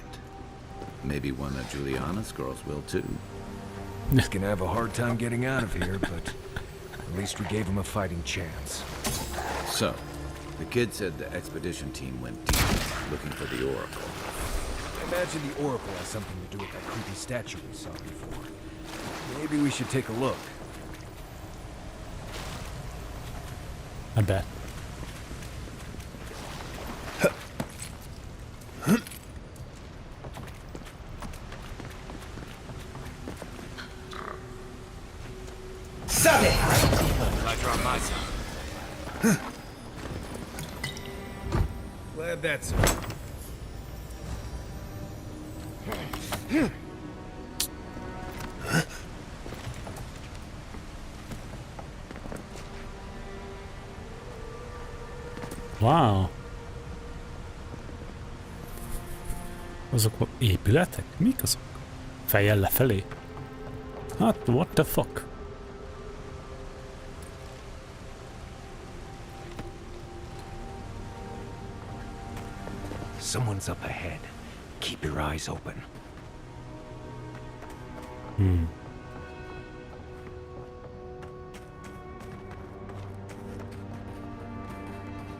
Maybe one of Juliana's girls will too. He's gonna have a hard time getting out of here, but at least we gave him a fighting chance. So, the kid said the expedition team went deep, looking for the Oracle. I imagine the Oracle has something to do with that creepy statue we saw before. Maybe we should take a look. I bet. odds are on my side. Glad that's over. Wow. Azok épületek? Mik azok? Fejjel lefelé? Hát, what the fuck? Someone's up ahead. Keep your eyes open.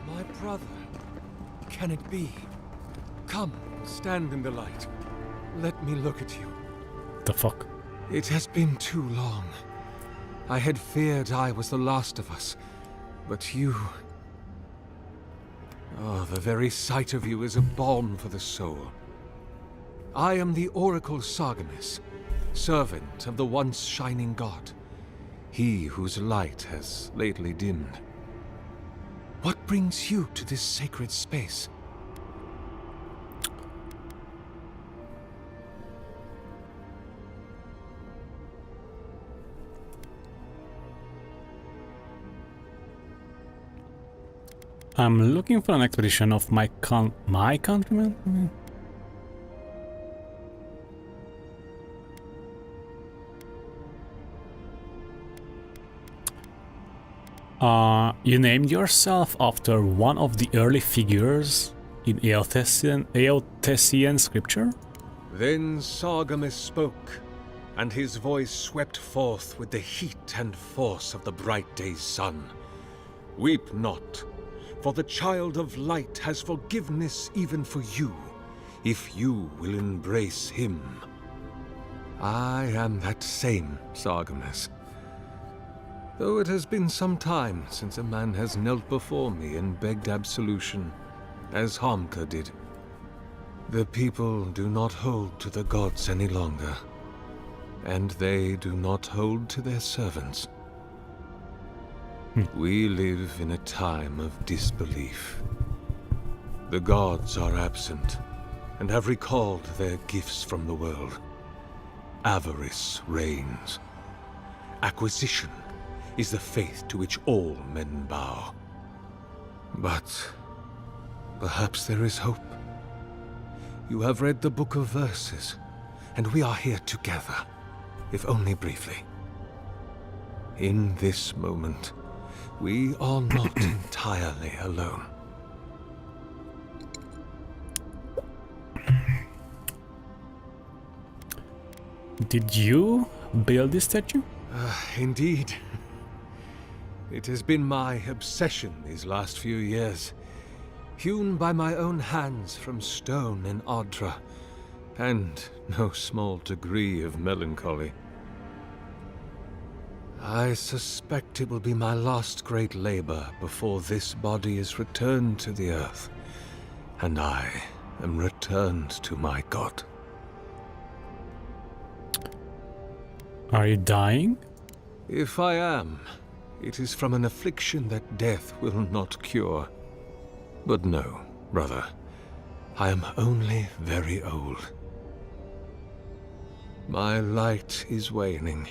My brother. Can it be? Come, stand in the light. Let me look at you. The fuck? It has been too long. I had feared I was the last of us, but you... Oh, the very sight of you is a balm for the soul. I am the Oracle Sargamas, servant of the once shining god, he whose light has lately dimmed. What brings you to this sacred space? I'm looking for an expedition of my countrymen? You named yourself after one of the early figures in Eotesian scripture? Then Sargamas spoke, and his voice swept forth with the heat and force of the bright day's sun. Weep not, for the child of light has forgiveness even for you, if you will embrace him. I am that same Sargamas. Though it has been some time since a man has knelt before me and begged absolution, as Hamka did. The people do not hold to the gods any longer, and they do not hold to their servants. We live in a time of disbelief. The gods are absent, and have recalled their gifts from the world. Avarice reigns. Acquisition is the faith to which all men bow. But perhaps there is hope. You have read the Book of Verses, and we are here together, if only briefly. In this moment, we are not entirely alone. Did you build this statue? Indeed. It has been my obsession these last few years. Hewn by my own hands from stone in Adra, and no small degree of melancholy. I suspect it will be my last great labor before this body is returned to the earth, and I am returned to my god. Are you dying? If I am, it is from an affliction that death will not cure. But no, brother, I am only very old. My light is waning.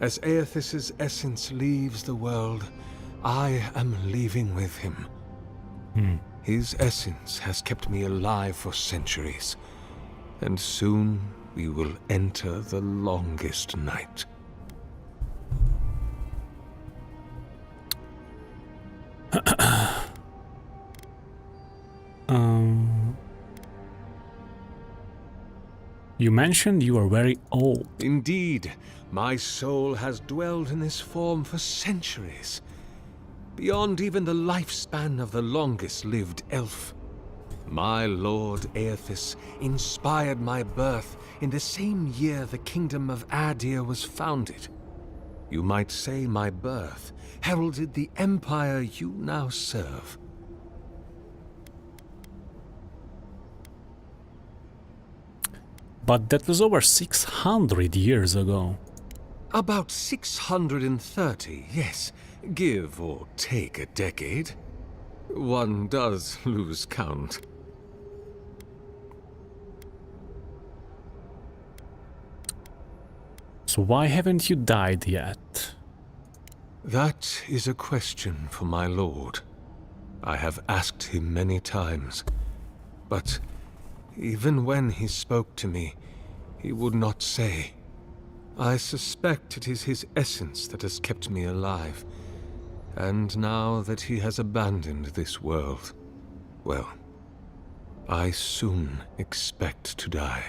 As Aethys' essence leaves the world, I am leaving with him. His essence has kept me alive for centuries, and soon we will enter the longest night. You mentioned you are very old. Indeed, my soul has dwelled in this form for centuries, beyond even the lifespan of the longest-lived elf. My lord Aethys inspired my birth in the same year the kingdom of Adir was founded. You might say my birth heralded the empire you now serve. But that was over 600 years ago. About 630, yes. Give or take a decade. One does lose count. So why haven't you died yet? That is a question for my lord. I have asked him many times, but even when he spoke to me, he would not say. I suspect it is his essence that has kept me alive, and now that he has abandoned this world, well, I soon expect to die.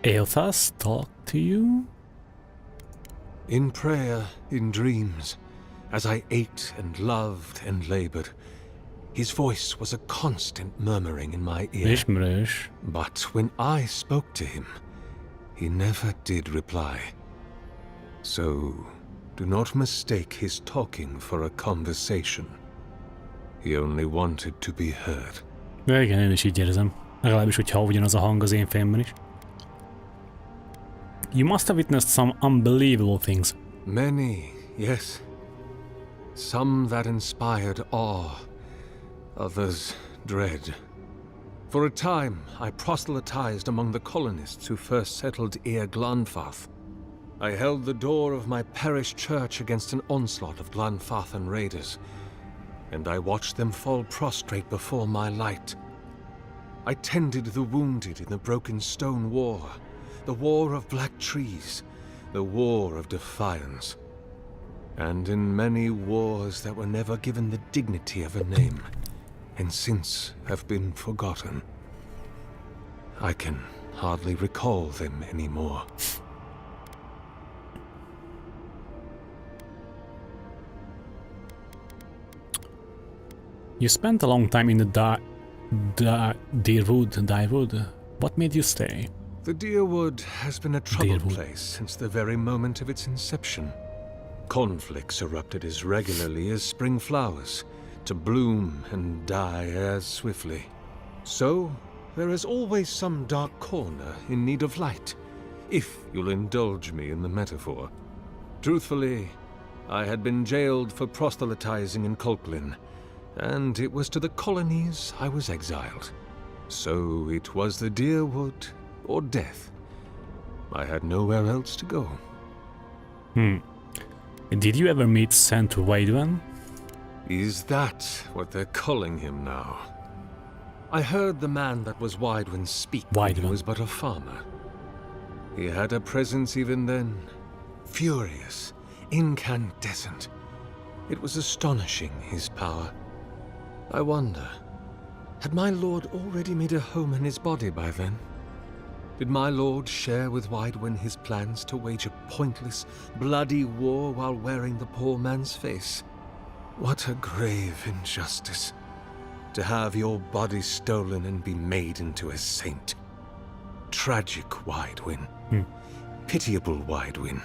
Eothas talked to you? In prayer, in dreams, as I ate and loved and labored, his voice was a constant murmuring in my ear. Ismerős. But when I spoke to him, he never did reply. So, do not mistake his talking for a conversation. He only wanted to be heard. De igen, én is így érzem. Legalábbis, hogyha ugyanaz a hang az én fejemben is. You must have witnessed some unbelievable things. Many, yes. Some that inspired awe, others dread. For a time, I proselytized among the colonists who first settled Eir Glanfath. I held the door of my parish church against an onslaught of Glanfathan raiders, and I watched them fall prostrate before my light. I tended the wounded in the Broken Stone War, the War of Black Trees, the War of Defiance, and in many wars that were never given the dignity of a name, and since have been forgotten. I can hardly recall them anymore. You spent a long time in the Dyrwood. What made you stay? The Dyrwood has been a troubled place since the very moment of its inception. Conflicts erupted as regularly as spring flowers, to bloom and die as swiftly. So, there is always some dark corner in need of light, if you'll indulge me in the metaphor. Truthfully, I had been jailed for proselytizing in Colklin, and it was to the colonies I was exiled. So it was the Dyrwood or death. I had nowhere else to go. Did you ever meet Saint Waidwen? Is that what they're calling him now? I heard the man that was Waidwen speak when he was but a farmer. He had a presence even then, furious, incandescent. It was astonishing, his power. I wonder, had my lord already made a home in his body by then? Did my lord share with Waidwen his plans to wage a pointless, bloody war while wearing the poor man's face? What a grave injustice. To have your body stolen and be made into a saint. Tragic Waidwen. Pitiable Waidwen.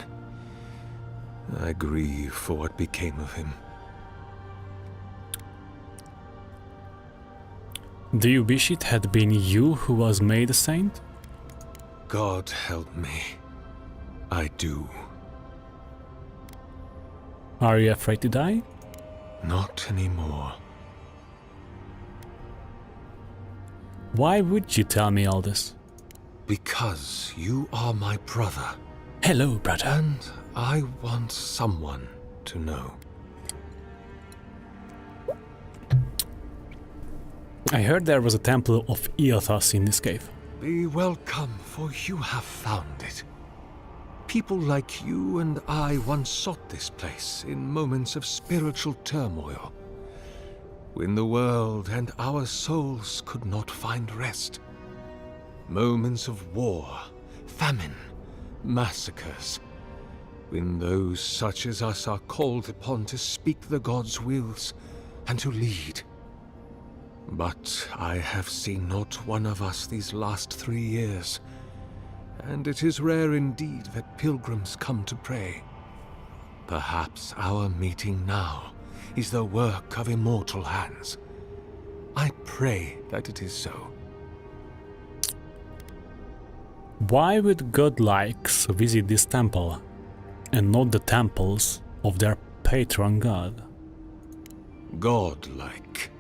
I grieve for what became of him. Do you wish it had been you who was made a saint? God help me. I do. Are you afraid to die? Not anymore. Why would you tell me all this? Because you are my brother. Hello, brother. And I want someone to know. I heard there was a temple of Eothas in this cave. Be welcome, for you have found it. People like you and I once sought this place in moments of spiritual turmoil, when the world and our souls could not find rest. Moments of war, famine, massacres, when those such as us are called upon to speak the gods' wills and to lead. But I have seen not one of us these last 3 years, and it is rare indeed that pilgrims come to pray. Perhaps our meeting now is the work of immortal hands. I pray that it is so. Why would godlikes visit this temple and not the temples of their patron god? Godlike.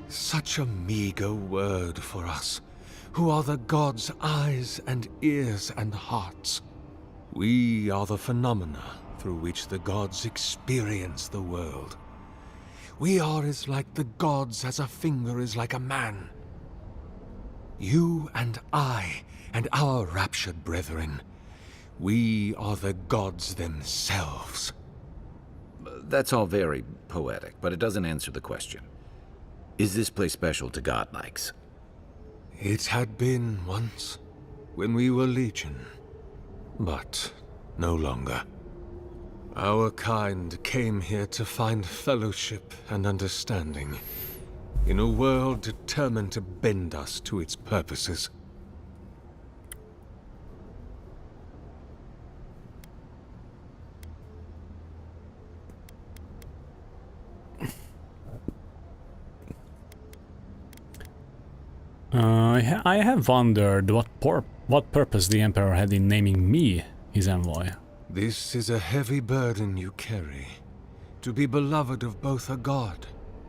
Such a meager word for us, who are the gods' eyes and ears and hearts. We are the phenomena through which the gods experience the world. We are as like the gods as a finger is like a man. You and I, and our raptured brethren, we are the gods themselves. That's all very poetic, but it doesn't answer the question. Is this place special to godlikes? It had been once, when we were legion, but no longer. Our kind came here to find fellowship and understanding, in a world determined to bend us to its purposes. I have wondered what purpose the Emperor had in naming me his envoy. This is a heavy burden you carry, to be beloved of both a god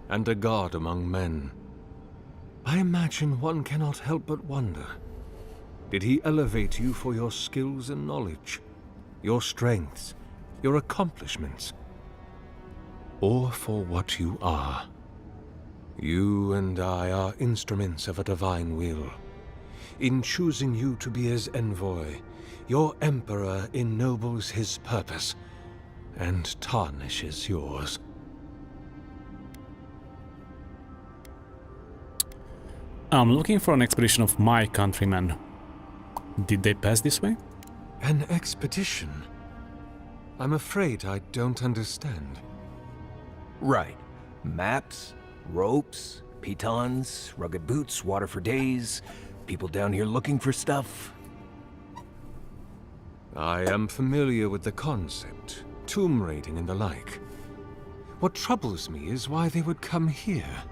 and a god among men. I imagine one cannot help but wonder, did he elevate you for your skills and knowledge, your strengths, your accomplishments, or for what you are? You and I are instruments of a divine will. In choosing you to be his envoy, your Emperor ennobles his purpose and tarnishes yours. I'm looking for an expedition of my countrymen. Did they pass this way? An expedition? I'm afraid I don't understand. Right. Maps, ropes, pitons, rugged boots, water for days, people down here looking for stuff. I am familiar with the concept, tomb raiding and the like. What troubles me is why they would come here.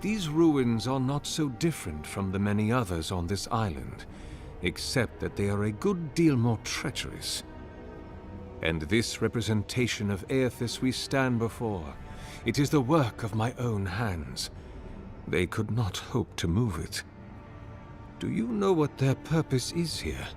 These ruins are not so different from the many others on this island, except that they are a good deal more treacherous. And this representation of Aethys we stand before, it is the work of my own hands. They could not hope to move it. Do you know what their purpose is here?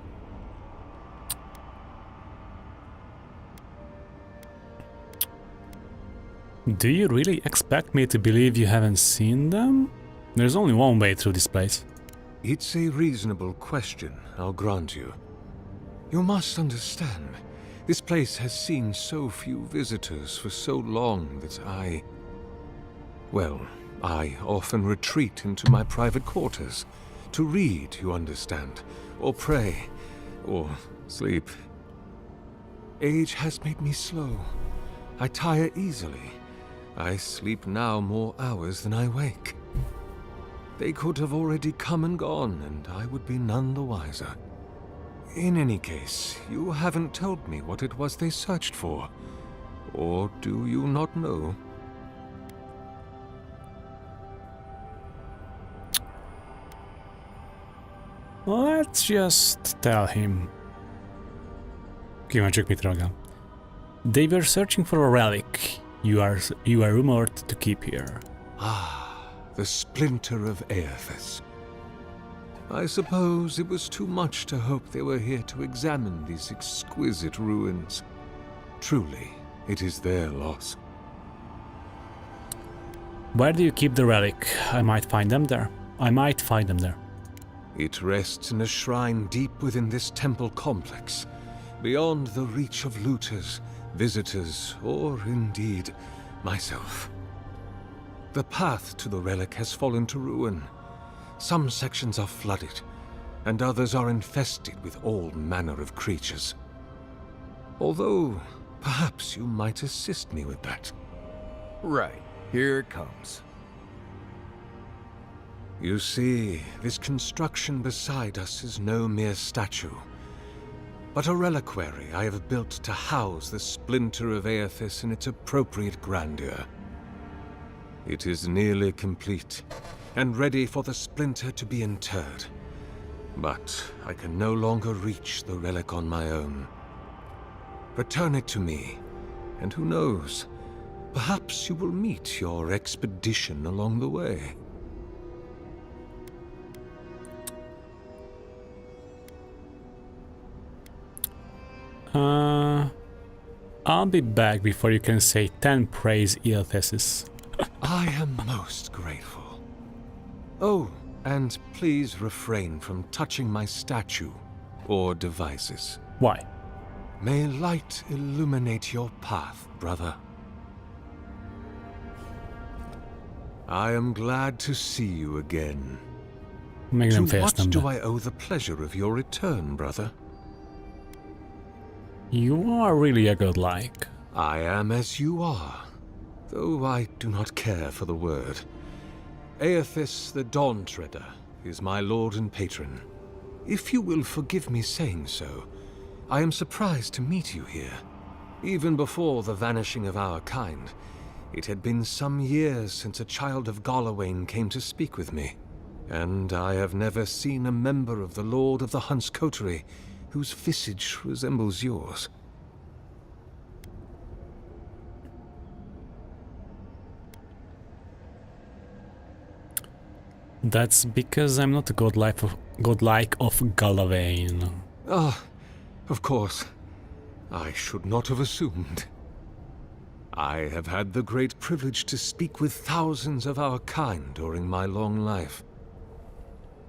Do you really expect me to believe you haven't seen them? There's only one way through this place. It's a reasonable question, I'll grant you. You must understand, this place has seen so few visitors for so long that I often retreat into my private quarters. To read, you understand, or pray, or sleep. Age has made me slow. I tire easily. I sleep now more hours than I wake. They could have already come and gone, and I would be none the wiser. In any case, you haven't told me what it was they searched for. Or do you not know? Let's just tell him. Kíváncsiak mit reagál. They were searching for a relic you are rumored to keep here. Ah, the splinter of Aethys. I suppose it was too much to hope they were here to examine these exquisite ruins. Truly, it is their loss. Where do you keep the relic? I might find them there. It rests in a shrine deep within this temple complex, beyond the reach of looters, visitors, or indeed, myself. The path to the relic has fallen to ruin. Some sections are flooded, and others are infested with all manner of creatures. Although, perhaps you might assist me with that. Right, here it comes. You see, this construction beside us is no mere statue. but a reliquary I have built to house the splinter of Aethys in its appropriate grandeur. It is nearly complete, and ready for the splinter to be interred. But I can no longer reach the relic on my own. Return it to me, and who knows, perhaps you will meet your expedition along the way. I'll be back before you can say 10 praise Aethys. I am most grateful. Oh, and please refrain from touching my statue or devices. Why? May light illuminate your path, brother. I am glad to see you again. To what do I owe the pleasure of your return, brother? You are really a godlike. I am as you are, though I do not care for the word. Aethys the Dawntreader is my lord and patron. If you will forgive me saying so, I am surprised to meet you here. Even before the vanishing of our kind, it had been some years since a child of Galawain came to speak with me, and I have never seen a member of the Lord of the Hunt's coterie whose visage resembles yours. That's because I'm not a godlike of Galawain. Ah, of course. I should not have assumed. I have had the great privilege to speak with thousands of our kind during my long life.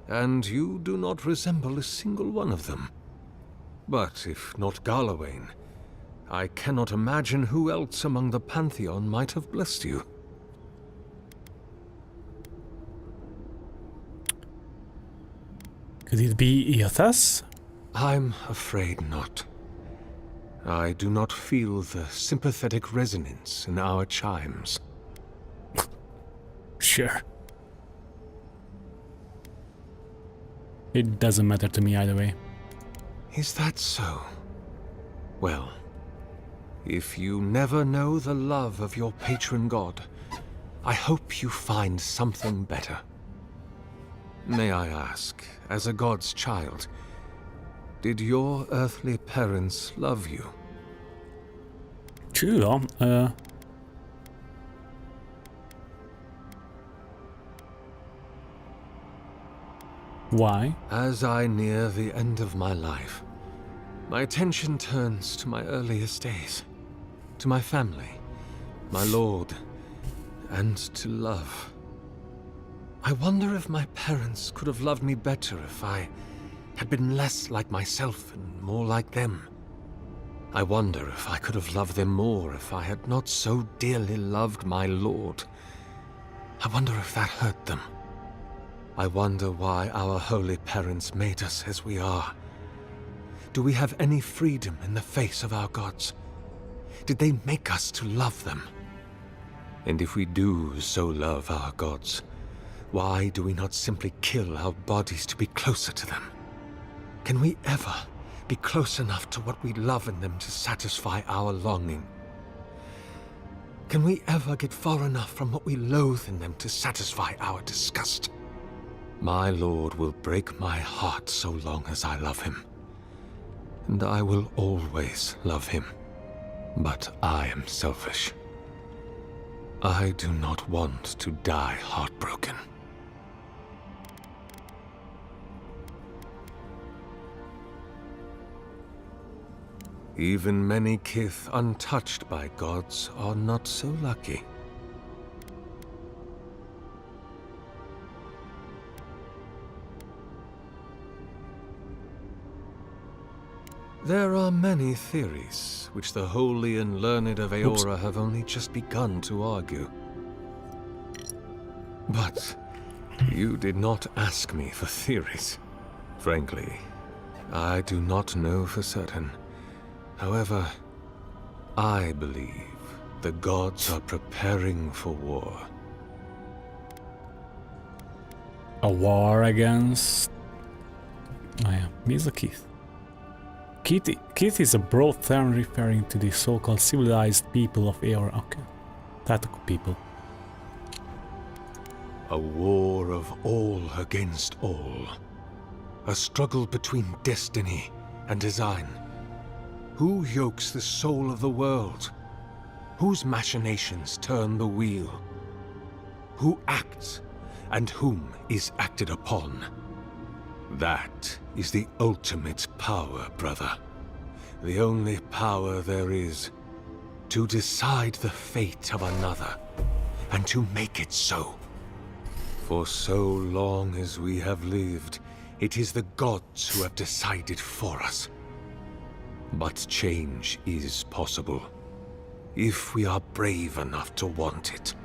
And you do not resemble a single one of them. But if not Galawain, I cannot imagine who else among the Pantheon might have blessed you. Could it be Aethys? I'm afraid not. I do not feel the sympathetic resonance in our chimes. Sure. It doesn't matter to me either way. Is that so? Well, if you never know the love of your patron god, I hope you find something better. May I ask, as a god's child, did your earthly parents love you? True, Why? As I near the end of my life, my attention turns to my earliest days, to my family, my lord, and to love. I wonder if my parents could have loved me better if I had been less like myself and more like them. I wonder if I could have loved them more if I had not so dearly loved my lord. I wonder if that hurt them. I wonder why our holy parents made us as we are. Do we have any freedom in the face of our gods? Did they make us to love them? And if we do so love our gods, why do we not simply kill our bodies to be closer to them? Can we ever be close enough to what we love in them to satisfy our longing? Can we ever get far enough from what we loathe in them to satisfy our disgust? My lord will break my heart so long as I love him. And I will always love him. But I am selfish. I do not want to die heartbroken. Even many kith untouched by gods are not so lucky. There are many theories, which the holy and learned of Eora have only just begun to argue. But you did not ask me for theories. Frankly, I do not know for certain. However, I believe the gods are preparing for war. A war against... Oh yeah, he's a Keith. Kith is a broad term referring to the so-called civilized people of Eora. Okay. Tactical people. A war of all against all. A struggle between destiny and design. Who yokes the soul of the world? Whose machinations turn the wheel? Who acts and whom is acted upon? That is the ultimate power, brother. The only power there is to decide the fate of another and to make it so. For so long as we have lived, it is the gods who have decided for us. But change is possible, if we are brave enough to want it.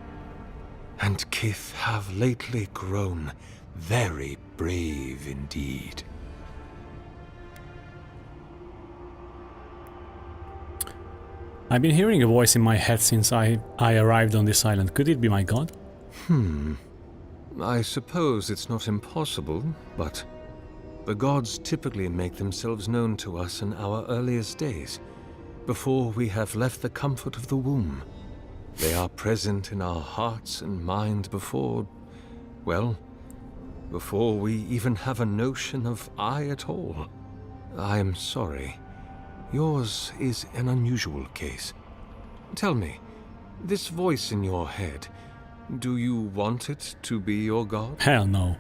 And Kith have lately grown very brave indeed. I've been hearing a voice in my head since I arrived on this island. Could it be my god? I suppose it's not impossible, but the gods typically make themselves known to us in our earliest days, before we have left the comfort of the womb. They are present in our hearts and mind before, well, before we even have a notion of I at all. I am sorry. Yours is an unusual case. Tell me, this voice in your head, do you want it to be your god? Hell no.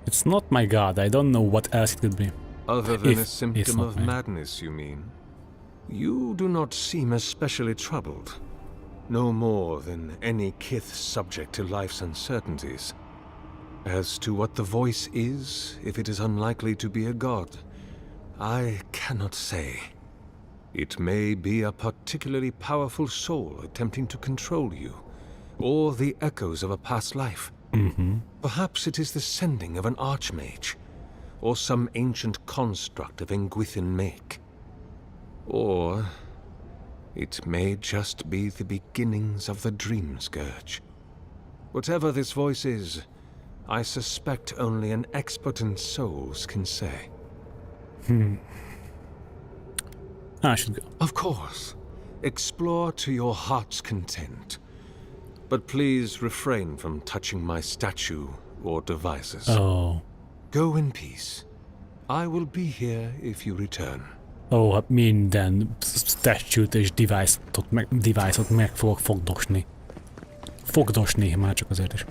It's not my god. I don't know what else it could be. Other than a It's symptom not of me. madness, you mean? You do not seem especially troubled. No more than any Kith subject to life's uncertainties. As to what the voice is, if it is unlikely to be a god, I cannot say. It may be a particularly powerful soul attempting to control you, or the echoes of a past life. Perhaps it is the sending of an archmage, or some ancient construct of Engwithin make. Or it may just be the beginnings of the Dream Scourge. Whatever this voice is, I suspect only an expert in souls can say. I should go. Of course. Explore to your heart's content. But please refrain from touching my statue or devices. Oh. Go in peace. I will be here if you return. Ó, hát minden statue-t és device-ot meg fogok fogdosni. Fogdosni, már csak azért is.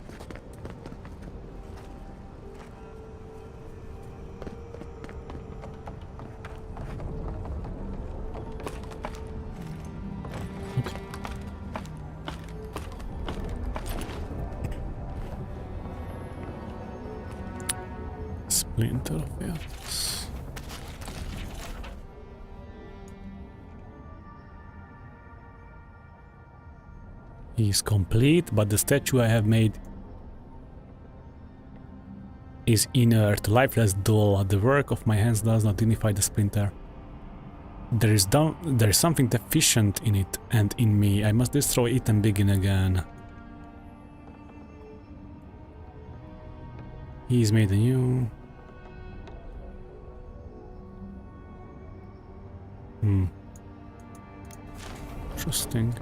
Splinter of Earth. He's complete, but the statue I have made is inert, lifeless, dull. The work of my hands does not dignify the splinter. There is something deficient in it and in me. I must destroy it and begin again. He's made a new... Interesting.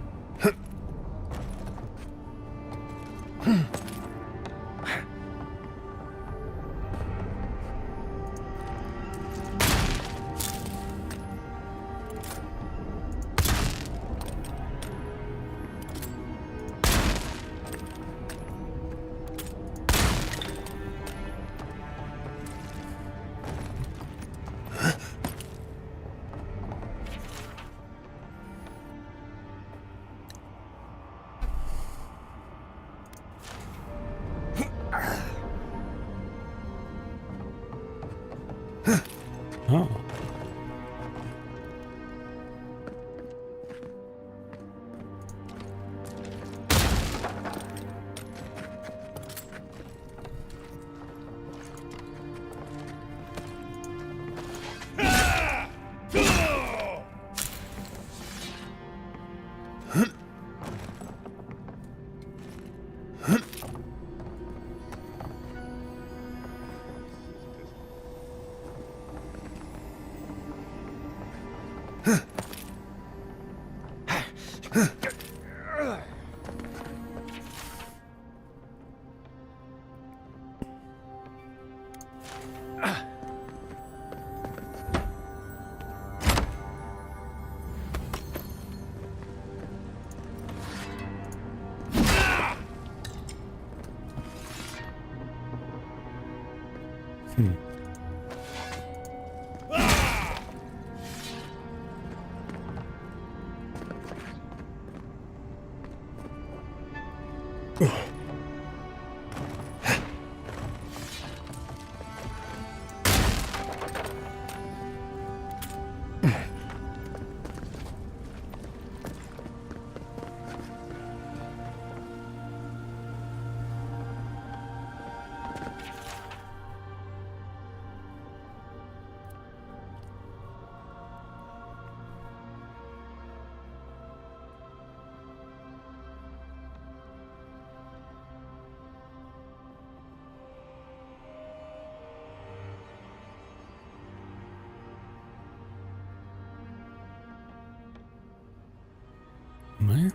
Ne?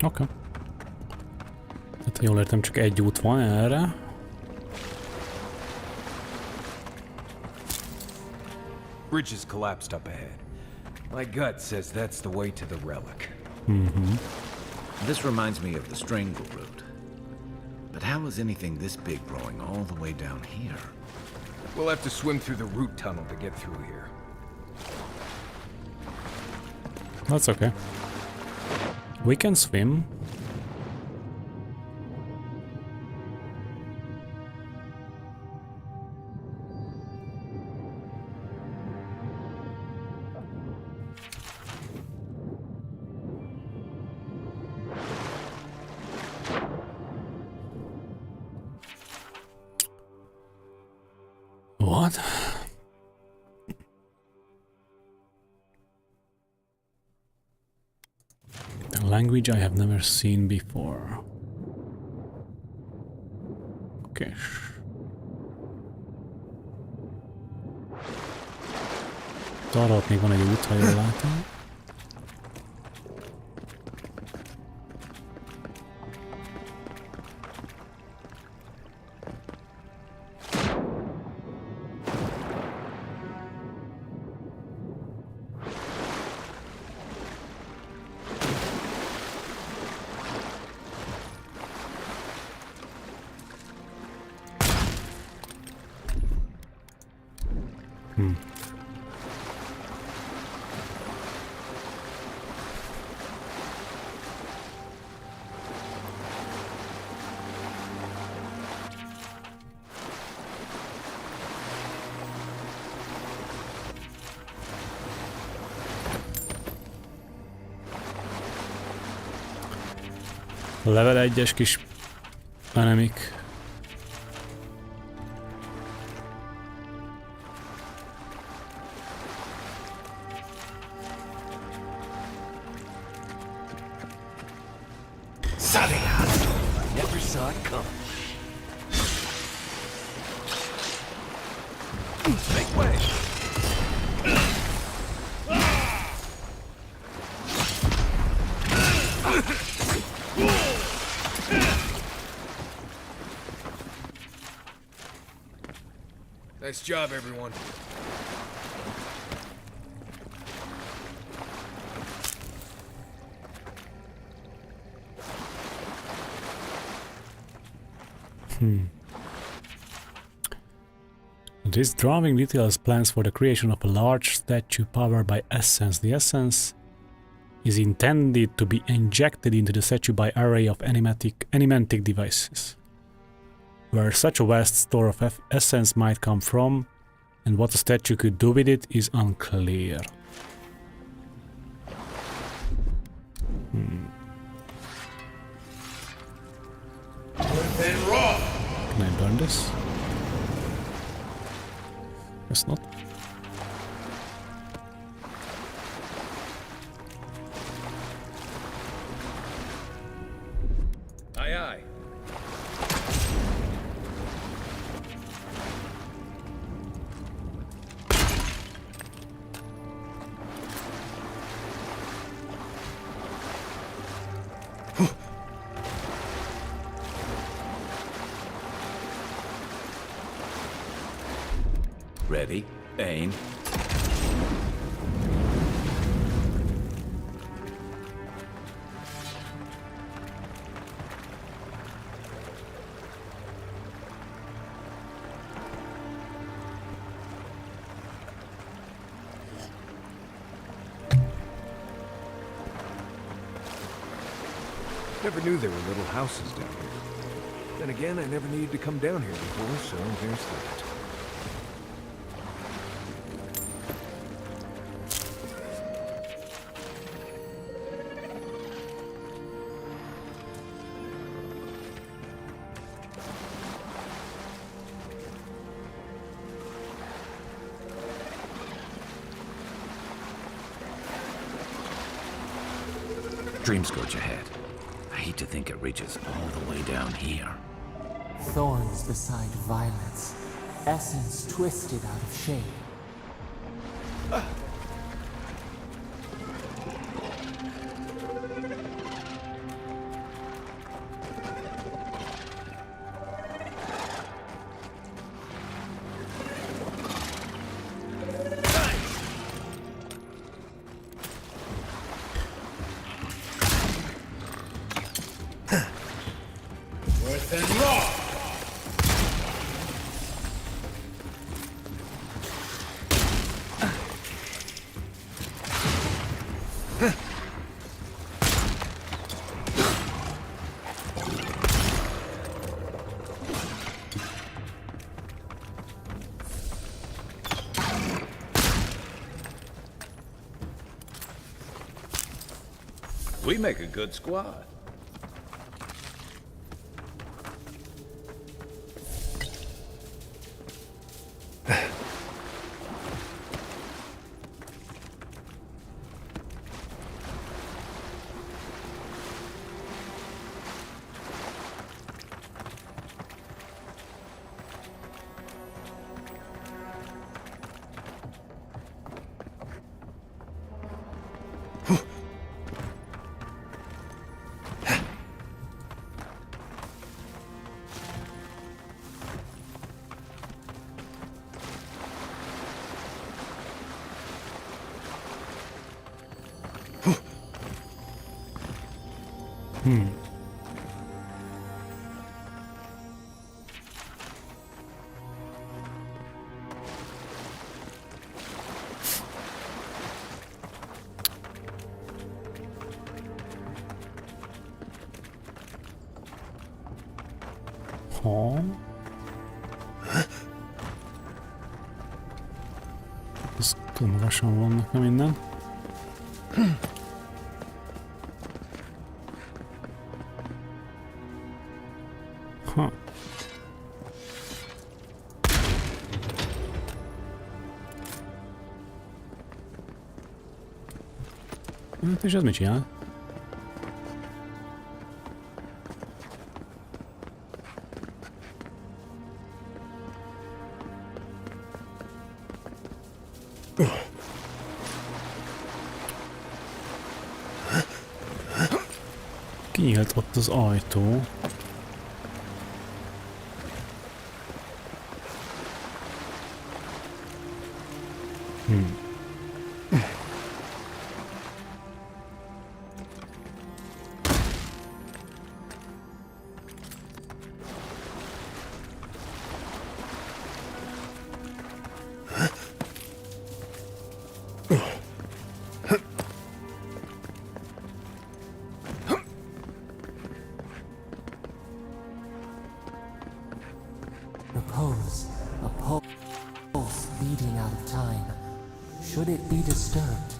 Oké. Hát, ha jól értem, csak egy út van erre. Bridge is collapsed up ahead. My gut says that's the way to the relic. This reminds me of the Strangle route. But how is anything this big growing all the way down here? We'll have to swim through the root tunnel to get through here. That's okay. We can swim. What? A language I have never seen before. Okay. Arra ott még van egy út, ha jól látom. Level 1-es kis enemik. Never saw it come. Make way! Nice job, everyone. This drawing details plans for the creation of a large statue powered by essence. The essence is intended to be injected into the statue by array of animatic devices. Where such a vast store of essence might come from And what the statue could do with it is unclear. Can I burn this? Guess not. Aye, aye. Ready, aim. Never knew there were little houses down here. Then again, I never needed to come down here before, so there's that. Dreamscourge ahead. I hate to think it reaches all the way down here. Thorns beside violets, essence twisted out of shape. We make a good squad. Ha. Ez tömegesen van nekem innen. Ha. Hát és ez mit csinál? Kinyílt ott az ajtó. A pulse beating should it be disturbed.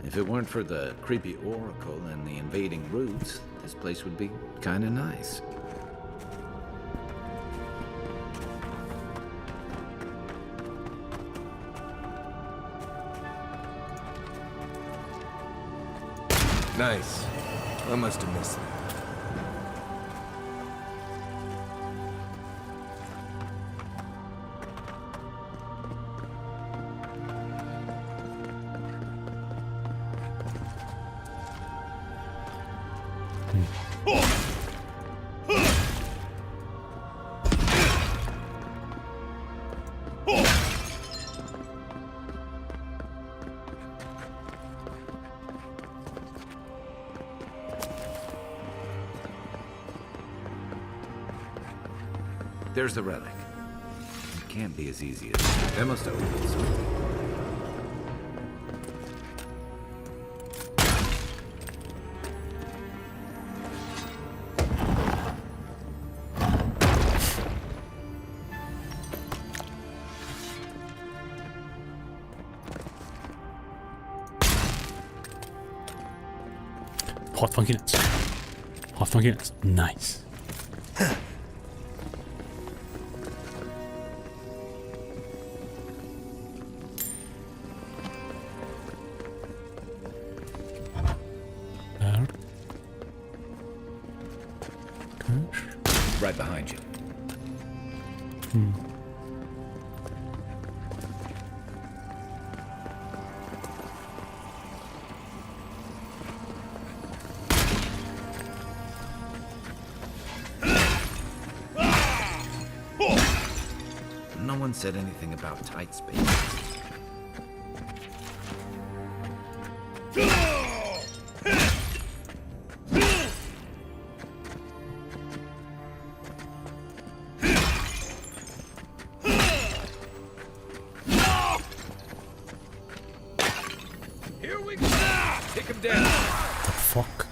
If it weren't for the creepy oracle and the invading roots, this place would be kinda nice. Nice. I must have missed it. There's the relic. It can't be as easy as that. That must open it something. Hot funkiness. Hot funkiness. Nice. Right behind you. No one said anything about tight spaces. Here we go! Take him down! The fuck?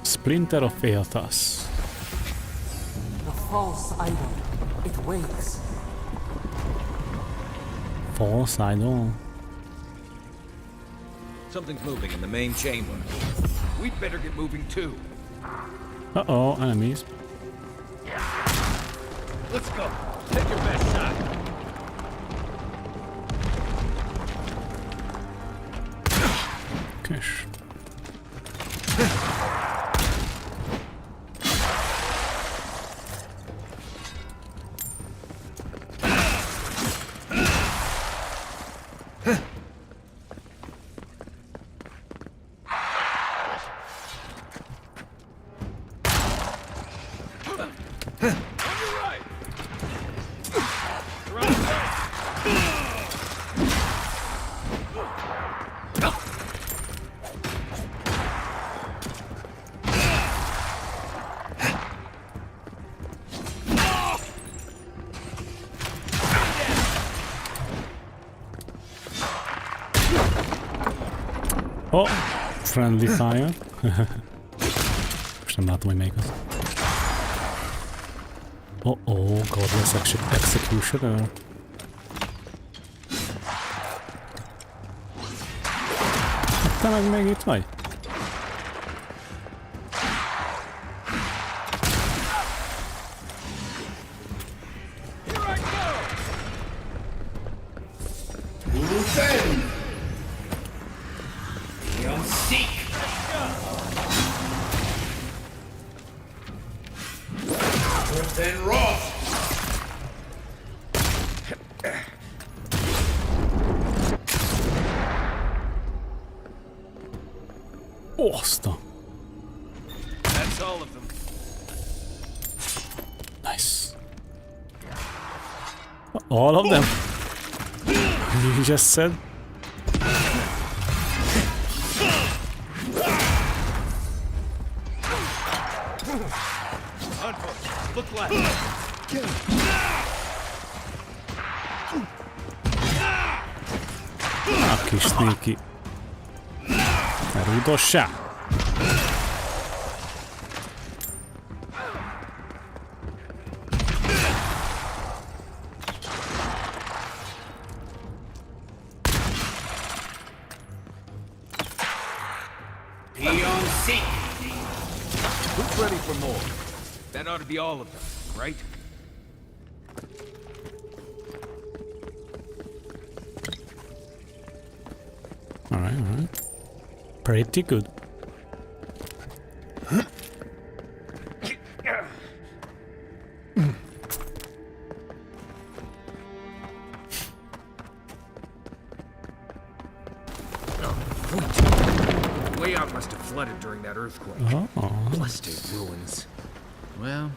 Splinter of Eothas. The false idol. It wakes. False idol. Something's moving in the main chamber. We'd better get moving too. Uh-oh, enemies. Let's go. Take your best shot. Kish. Oh, friendly fire. Most nem látom, hogy melyik az. Oh, Godless Executioner. Te meg még itt vagy? Asta. That's all of them. Nice. All of them? You just said? Look left. A kis sneaky. Rúdossá! Who's ready for more? That ought to be all of them, right? Alright. Pretty good. The way out must have flooded during that earthquake. Oh. Blasted ruins. Well,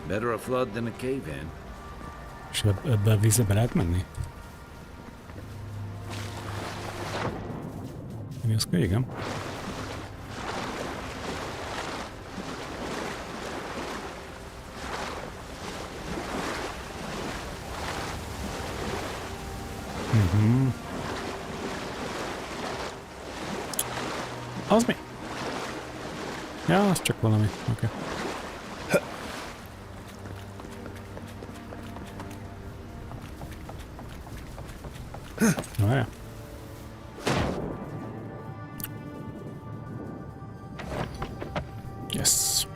better a flood than a cave-in. És ebbe a vízbe lehet menni? Mi az, igen? Az mi? Ja, az csak valami. Oké. Várjál. Yes.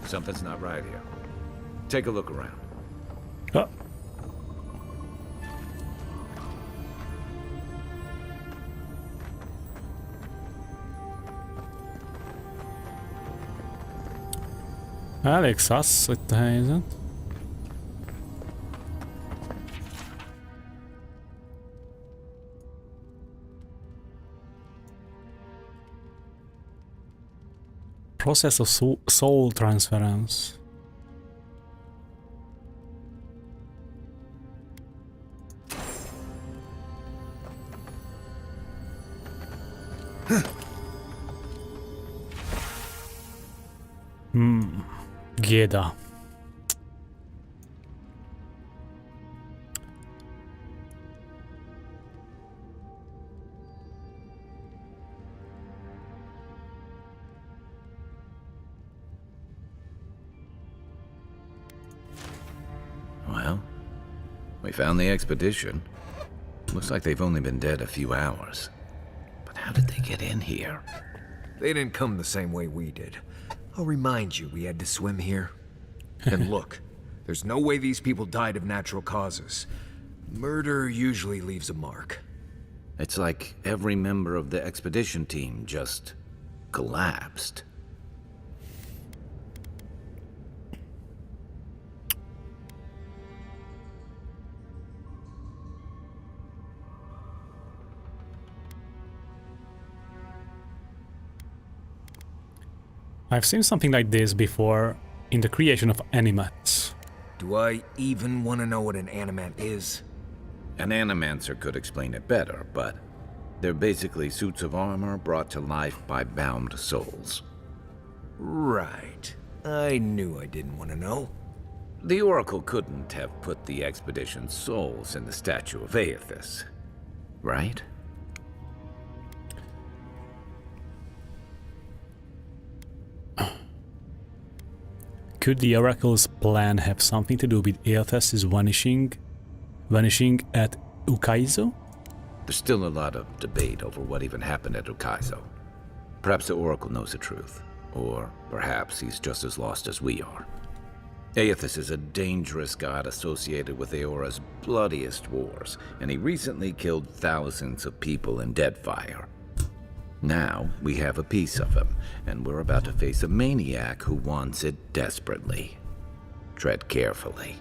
Something's not right here. Take a look around. Oh. Elég szassz itt a helyzet. Process of soul transference. Géda. Well, we found the expedition. Looks like they've only been dead a few hours. But how did they get in here? They didn't come the same way we did. I'll remind you, we had to swim here. And look, there's no way these people died of natural causes. Murder usually leaves a mark. It's like every member of the expedition team just collapsed. I've seen something like this before in the creation of animats. Do I even want to know what an animat is? An animancer could explain it better, but they're basically suits of armor brought to life by bound souls. Right. I knew I didn't want to know. The Oracle couldn't have put the expedition's souls in the statue of Aethys, right? Could the Oracle's plan have something to do with Aethys' vanishing at Ukaizo? There's still a lot of debate over what even happened at Ukaizo. Perhaps the Oracle knows the truth, or perhaps he's just as lost as we are. Aethys is a dangerous god associated with Eora's bloodiest wars, and he recently killed thousands of people in Deadfire. Now, we have a piece of him, and we're about to face a maniac who wants it desperately. Tread carefully.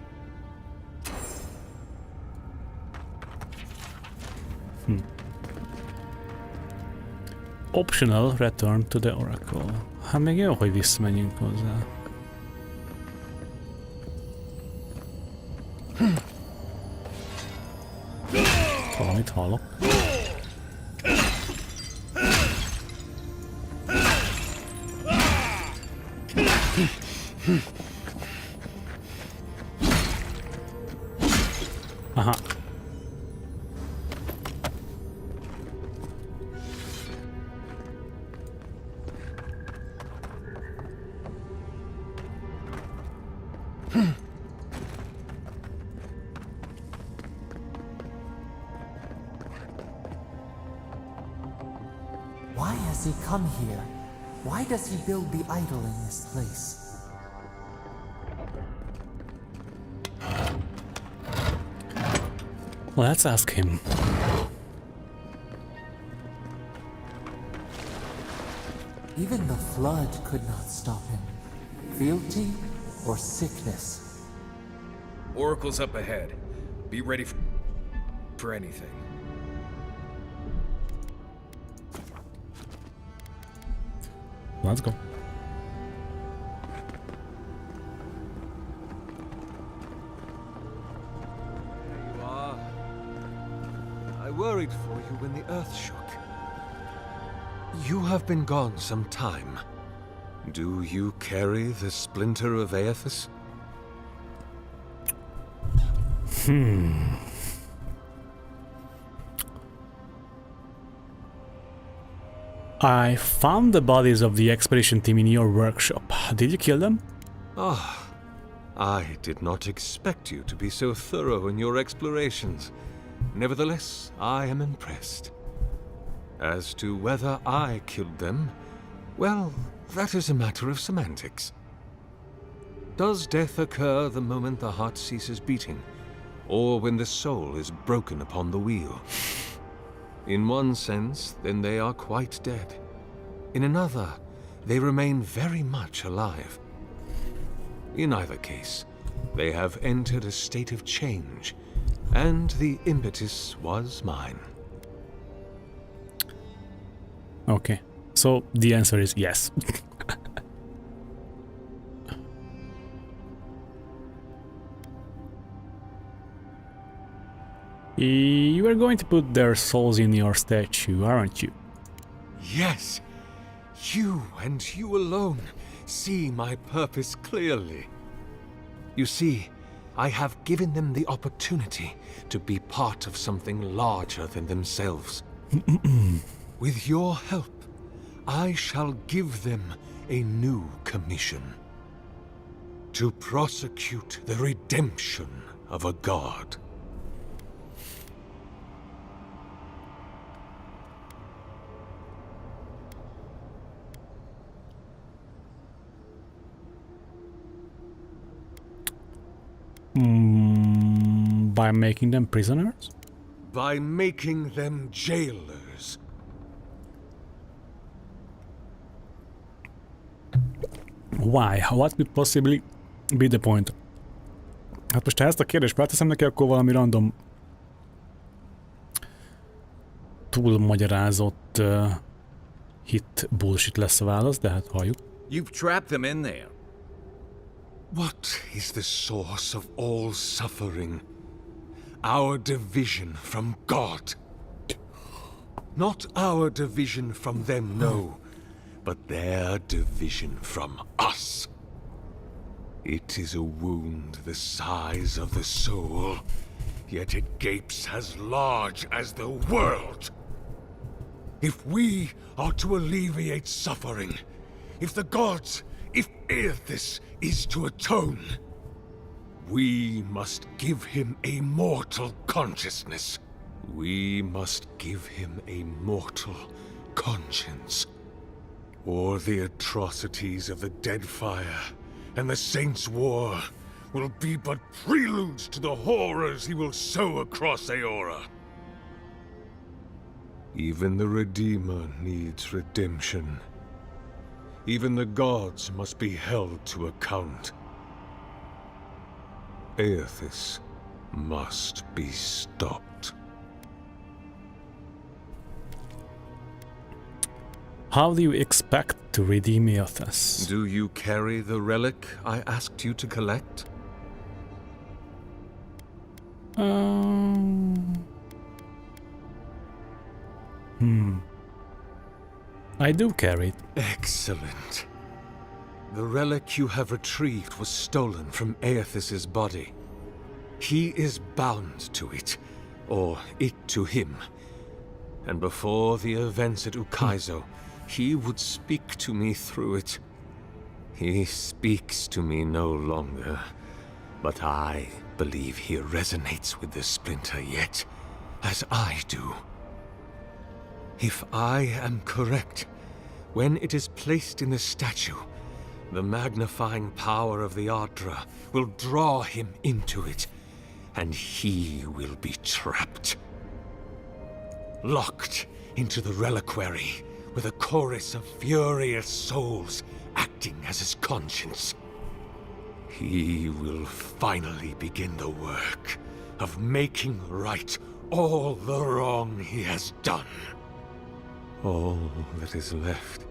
Optional, return to the Oracle. Hát még jó, hogy visszamegyünk hozzá. Valamit hallok. Aha. Why has he come here? Why does he build the idol in this place? Let's ask him. Even the flood could not stop him. Fealty or sickness? Oracle's up ahead. Be ready for anything. Let's go. There you are. I worried for you when the earth shook. You have been gone some time. Do you carry the splinter of Aethys? I found the bodies of the expedition team in your workshop. Did you kill them? Ah, I did not expect you to be so thorough in your explorations. Nevertheless, I am impressed. As to whether I killed them, well, that is a matter of semantics. Does death occur the moment the heart ceases beating, or when the soul is broken upon the wheel? In one sense, then they are quite dead. In another, they remain very much alive. In either case, they have entered a state of change, and the impetus was mine. Okay, so the answer is yes. You are going to put their souls in your statue, aren't you? Yes, you and you alone see my purpose clearly. You see, I have given them the opportunity to be part of something larger than themselves. With your help, I shall give them a new commission. To prosecute the redemption of a god. By making them prisoners? By making them jailers. Why? What could possibly be the point? Hát most ha ezt a kérdést felteszem neki, akkor valami random túlmagyarázott hit bullshit lesz a válasz, de hát halljuk. You've trapped them in there. What is the source of all suffering? Our division from God. Not our division from them, no, but their division from us. It is a wound the size of the soul, yet it gapes as large as the world. If we are to alleviate suffering, if the gods, if Aethys is to atone, we must give him a mortal consciousness. We must give him a mortal conscience. Or the atrocities of the Deadfire and the Saints' War will be but preludes to the horrors he will sow across Eora. Even the Redeemer needs redemption. Even the gods must be held to account. Aethys must be stopped. How do you expect to redeem Aethys? Do you carry the relic I asked you to collect? I do carry it. Excellent. The relic you have retrieved was stolen from Aethys' body. He is bound to it, or it to him. And before the events at Ukaizo, he would speak to me through it. He speaks to me no longer, but I believe he resonates with the splinter yet, as I do. If I am correct, when it is placed in the statue, the magnifying power of the Ardra will draw him into it, and he will be trapped. Locked into the reliquary with a chorus of furious souls acting as his conscience. He will finally begin the work of making right all the wrong he has done. All that is left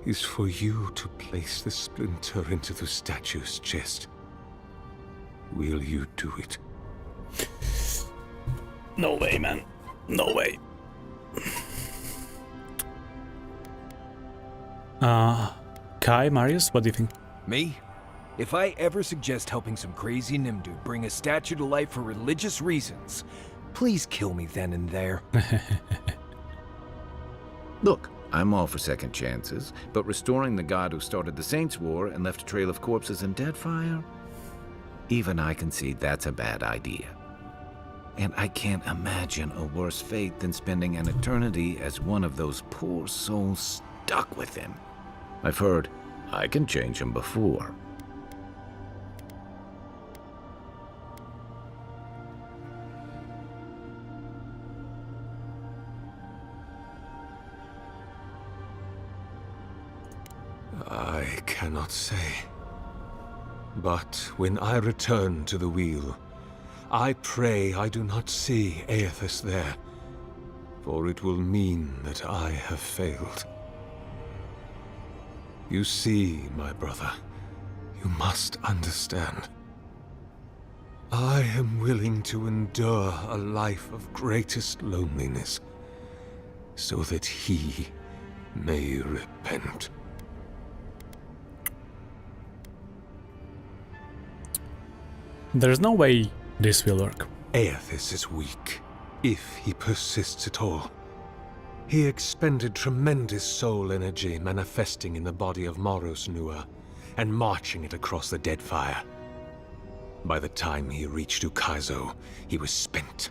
is for you to place the splinter into the statue's chest. Will you do it? No way, man. No way. Kai, Marius, what do you think? Me? If I ever suggest helping some crazy Nimdu bring a statue to life for religious reasons, please kill me then and there. Look, I'm all for second chances, but restoring the god who started the Saints' War and left a trail of corpses in Deadfire? Even I can see that's a bad idea. And I can't imagine a worse fate than spending an eternity as one of those poor souls stuck with him. I've heard I can change him before. I cannot say. But when I return to the wheel, I pray I do not see Aethys there, for it will mean that I have failed. You see, my brother, you must understand. I am willing to endure a life of greatest loneliness, so that he may repent. There's no way this will work. Aethys is weak, if he persists at all. He expended tremendous soul energy manifesting in the body of Moros Nua and marching it across the Deadfire. By the time he reached Ukaizo, he was spent,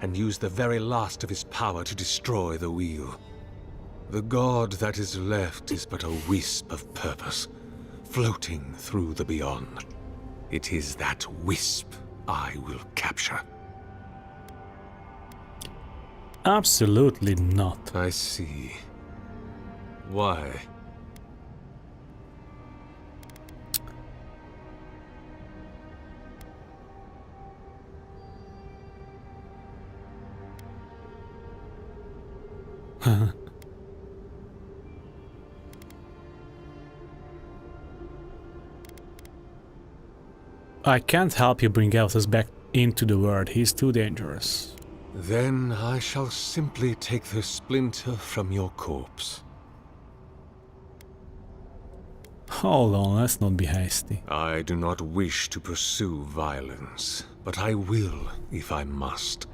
and used the very last of his power to destroy the wheel. The god that is left is but a wisp of purpose, floating through the beyond. It is that wisp I will capture. Absolutely not. I see. Why? I can't help you bring Aethys back into the world. He's too dangerous. Then I shall simply take the splinter from your corpse. Hold on, let's not be hasty. I do not wish to pursue violence, but I will if I must.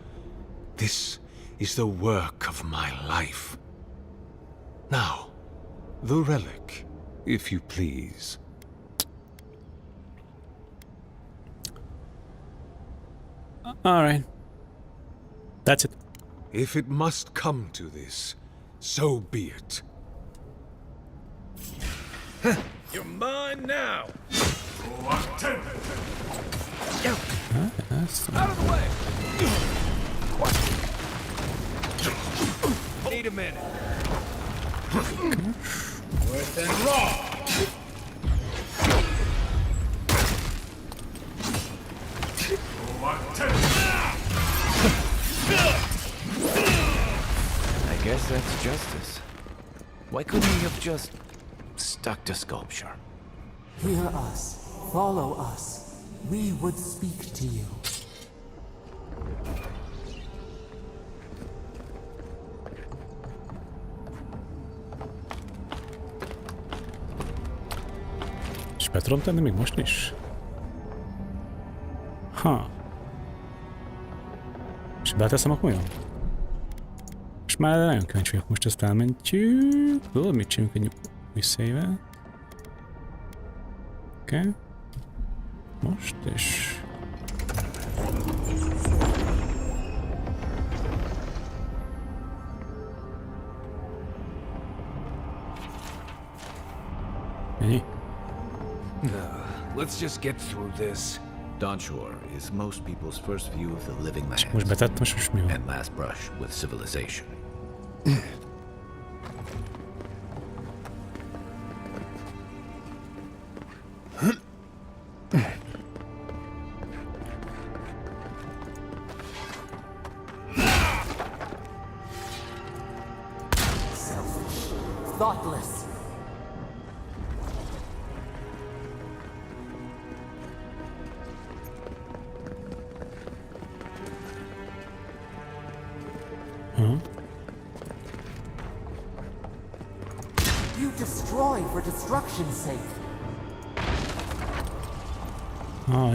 This is the work of my life. Now, the relic, if you please. Alright. That's it. If it must come to this, so be it. You're mine now! That's Out of the way! Need a minute. Worse than raw! I guess that's justice. Why couldn't he have just stuck to sculpture? Hear us. Follow us. We would speak to you. És be tudom tenni még most is? Ha. És beleteszem a komolyan? És már nagyon kíváncsi vagyok. Most ezt elmentjük. Tudod, mit csinálunk egy visszaével? Oké. Okay. Most és... Ennyi? Let's just get through this. Dawnshore is most people's first view of the living lands. Most betettem, most mi van? And last brush with civilization. Selfish. Thoughtless. You destroy for destruction's sake.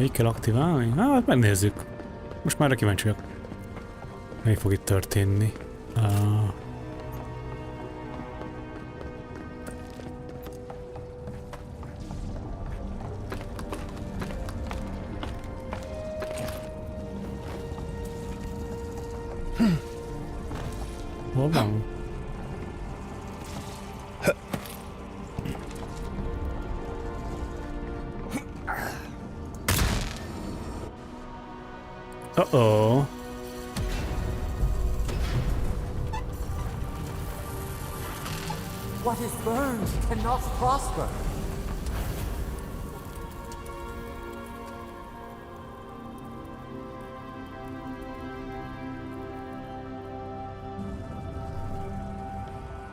Így kell aktiválni? Hát megnézzük. Most már kíváncsi vagyok. Mi fog itt történni? Hol van? Uh-oh. What is burned cannot prosper.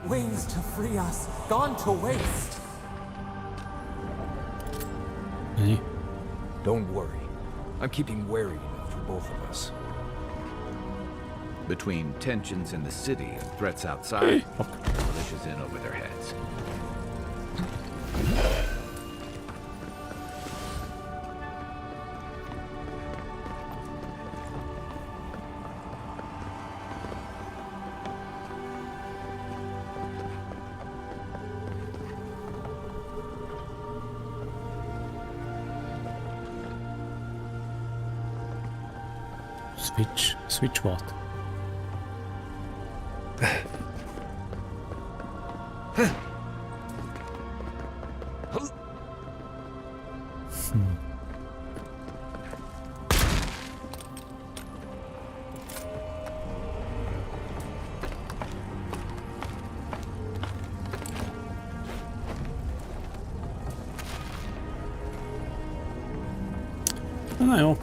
Wings to free us, gone to waste. Ennyi. Don't worry. I'm keeping wary enough for both of us. Between tensions in the city and threats outside, the crashes in over their heads. Switch what? Na jó.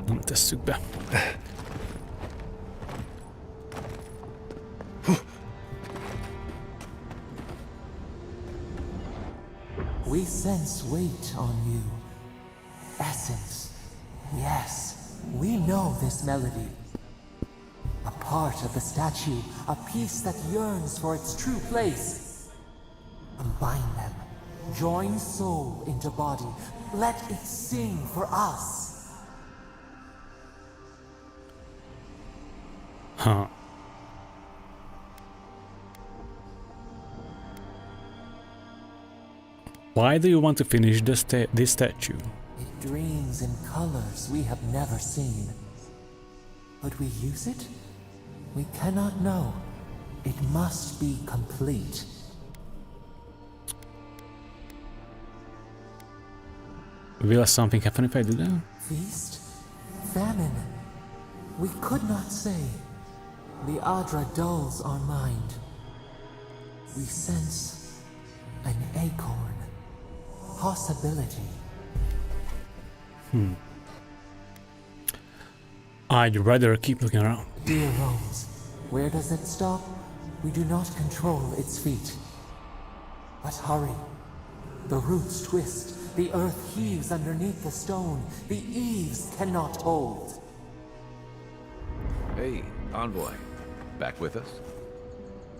Nem tesszük be. We sense weight on you. Essence. Yes, we know this melody. A part of the statue, a piece that yearns for its true place. Combine them. Join soul into body. Let it sing for us. Huh. Why do you want to finish this statue? It dreams in colors we have never seen. Would we use it? We cannot know. It must be complete. Will something happen if I do that? Feast? Famine? We could not say. The Adra dulls our mind. We sense an acorn. Possibility. I'd rather keep looking around. Dear Rose, where does it stop? We do not control its feet. But hurry. The roots twist. The earth heaves underneath the stone. The eaves cannot hold. Hey, Envoy. Back with us?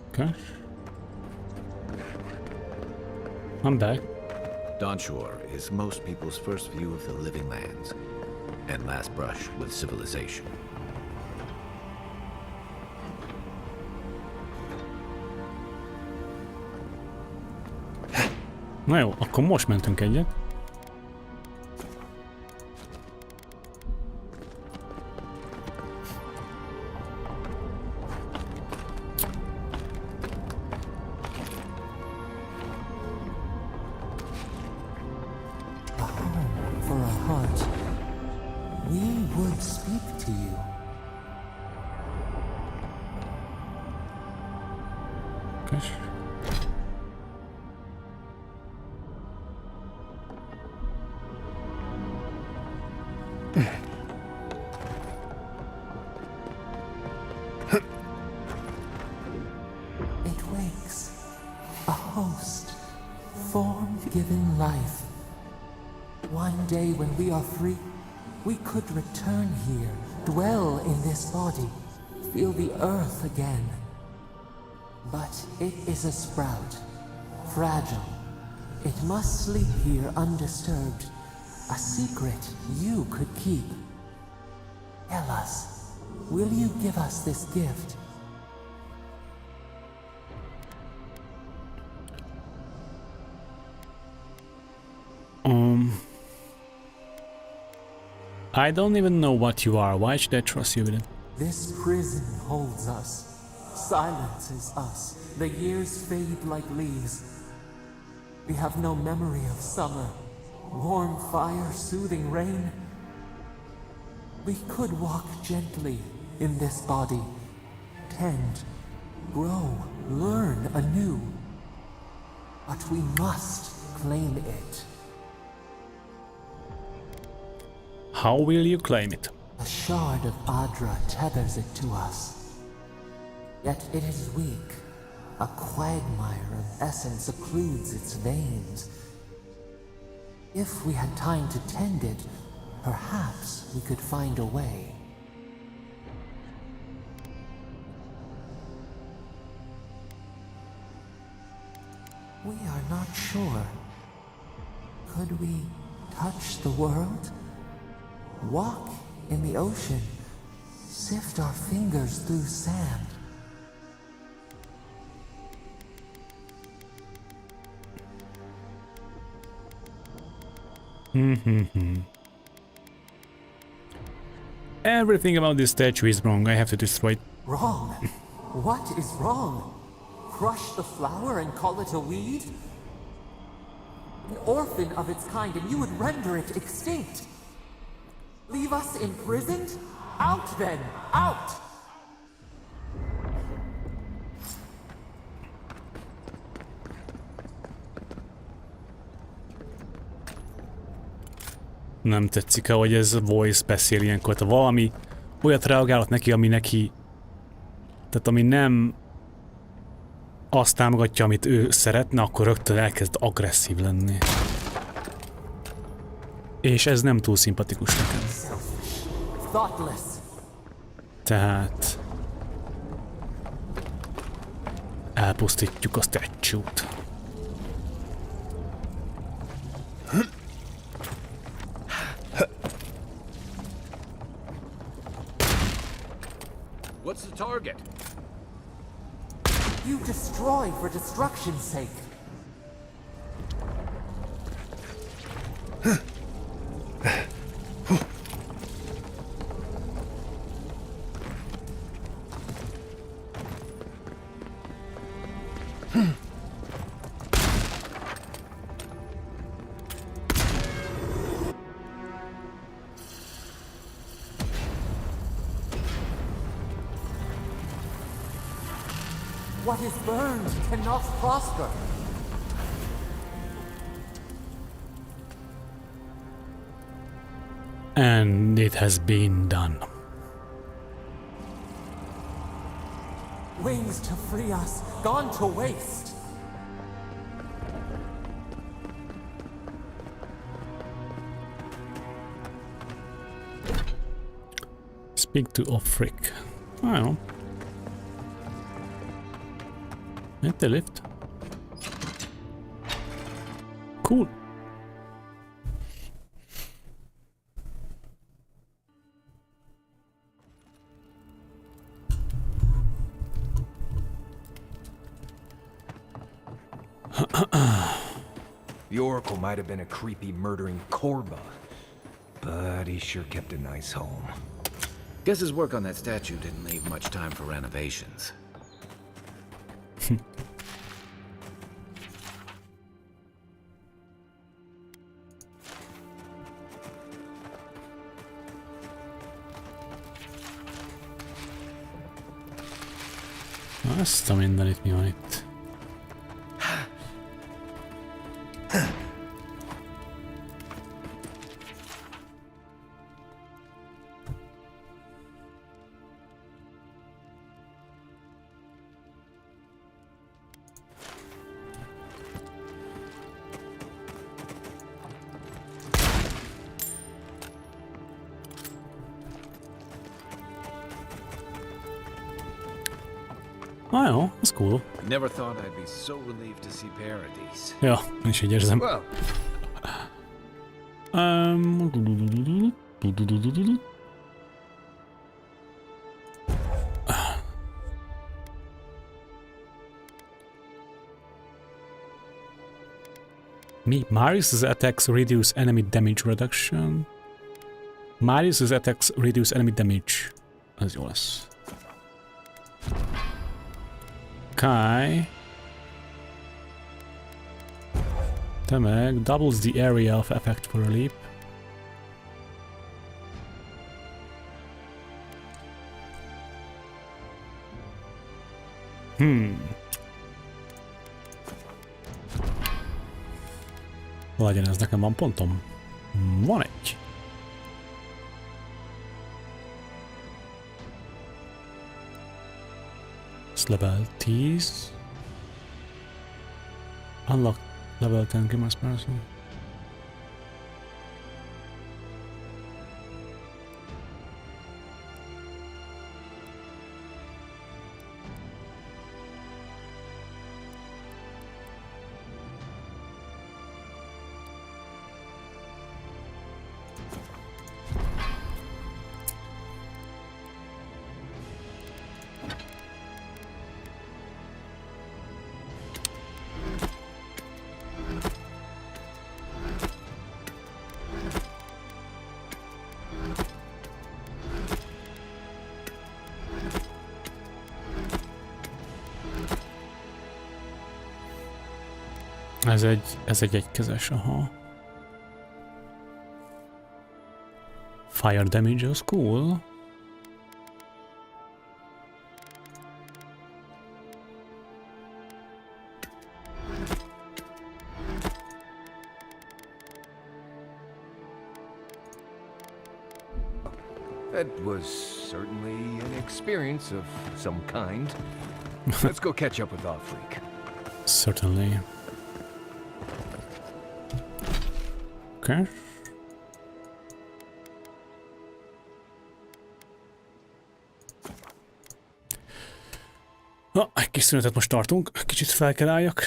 Okay. I'm back. Dawnshore is most people's first view of the living lands and last brush with civilization. Na jó, akkor most mentünk egyet. For a heart, we would speak to you. Okay. It wakes, a host, form given life. One day when we are free, we could return here, dwell in this body, feel the earth again. But it is a sprout, fragile. It must sleep here undisturbed. A secret you could keep. Tell us, will you give us this gift? I don't even know what you are. Why should I trust you with it? This prison holds us, silences us. The years fade like leaves. We have no memory of summer, warm fire, soothing rain. We could walk gently in this body, tend, grow learn anew. But we must claim it. How will you claim it? A shard of Adra tethers it to us. Yet it is weak. A quagmire of essence occludes its veins. If we had time to tend it, perhaps we could find a way. We are not sure. Could we touch the world? Walk in the ocean? Sift our fingers through sand? Everything about this statue is wrong. I have to destroy it. Wrong? What is wrong? Crush the flower and call it a weed? An orphan of its kind, and you would render it extinct. Leave us imprisoned? Out then! Out! Nem tetszik, ahogy ez voice beszél ilyenkor. Ha valami olyat reagálok neki, ami neki... Tehát ami nem azt támogatja, amit ő szeretne, akkor rögtön elkezd agresszív lenni. És ez nem túl szimpatikus nekem. Tehát... elpusztítjuk a statue-t. What's the target? You destroy for destruction's sake. What is burned cannot prosper. And it has been done. Wings to free us, gone to waste. Speak to Offric. I don't know. Hit the lift. Cool. The Oracle might have been a creepy, murdering Korba, but he sure kept a nice home. Guess his work on that statue didn't leave much time for renovations. Azt a mindenit, mi van itt? Ah, jó, ez cool. Never thought I'd be so relieved to see Paradise. Ja, én is így érzem. Well, Marius's attacks reduce enemy damage reduction. Marius's attacks reduce enemy damage. Ez jó lesz. Okay. Te meg doubles the area of effect for a leap. Hol legyen ez? Nekem van pontom? Van egy. Ez level 10. Unlock level 10 gamers person. Ez egy egykezes, aha. Fire damage, az cool. That was certainly an experience of some kind. Let's go catch up with Alfreak. Certainly. Okay. Na, egy kis szünetet most tartunk, kicsit fel kell álljak.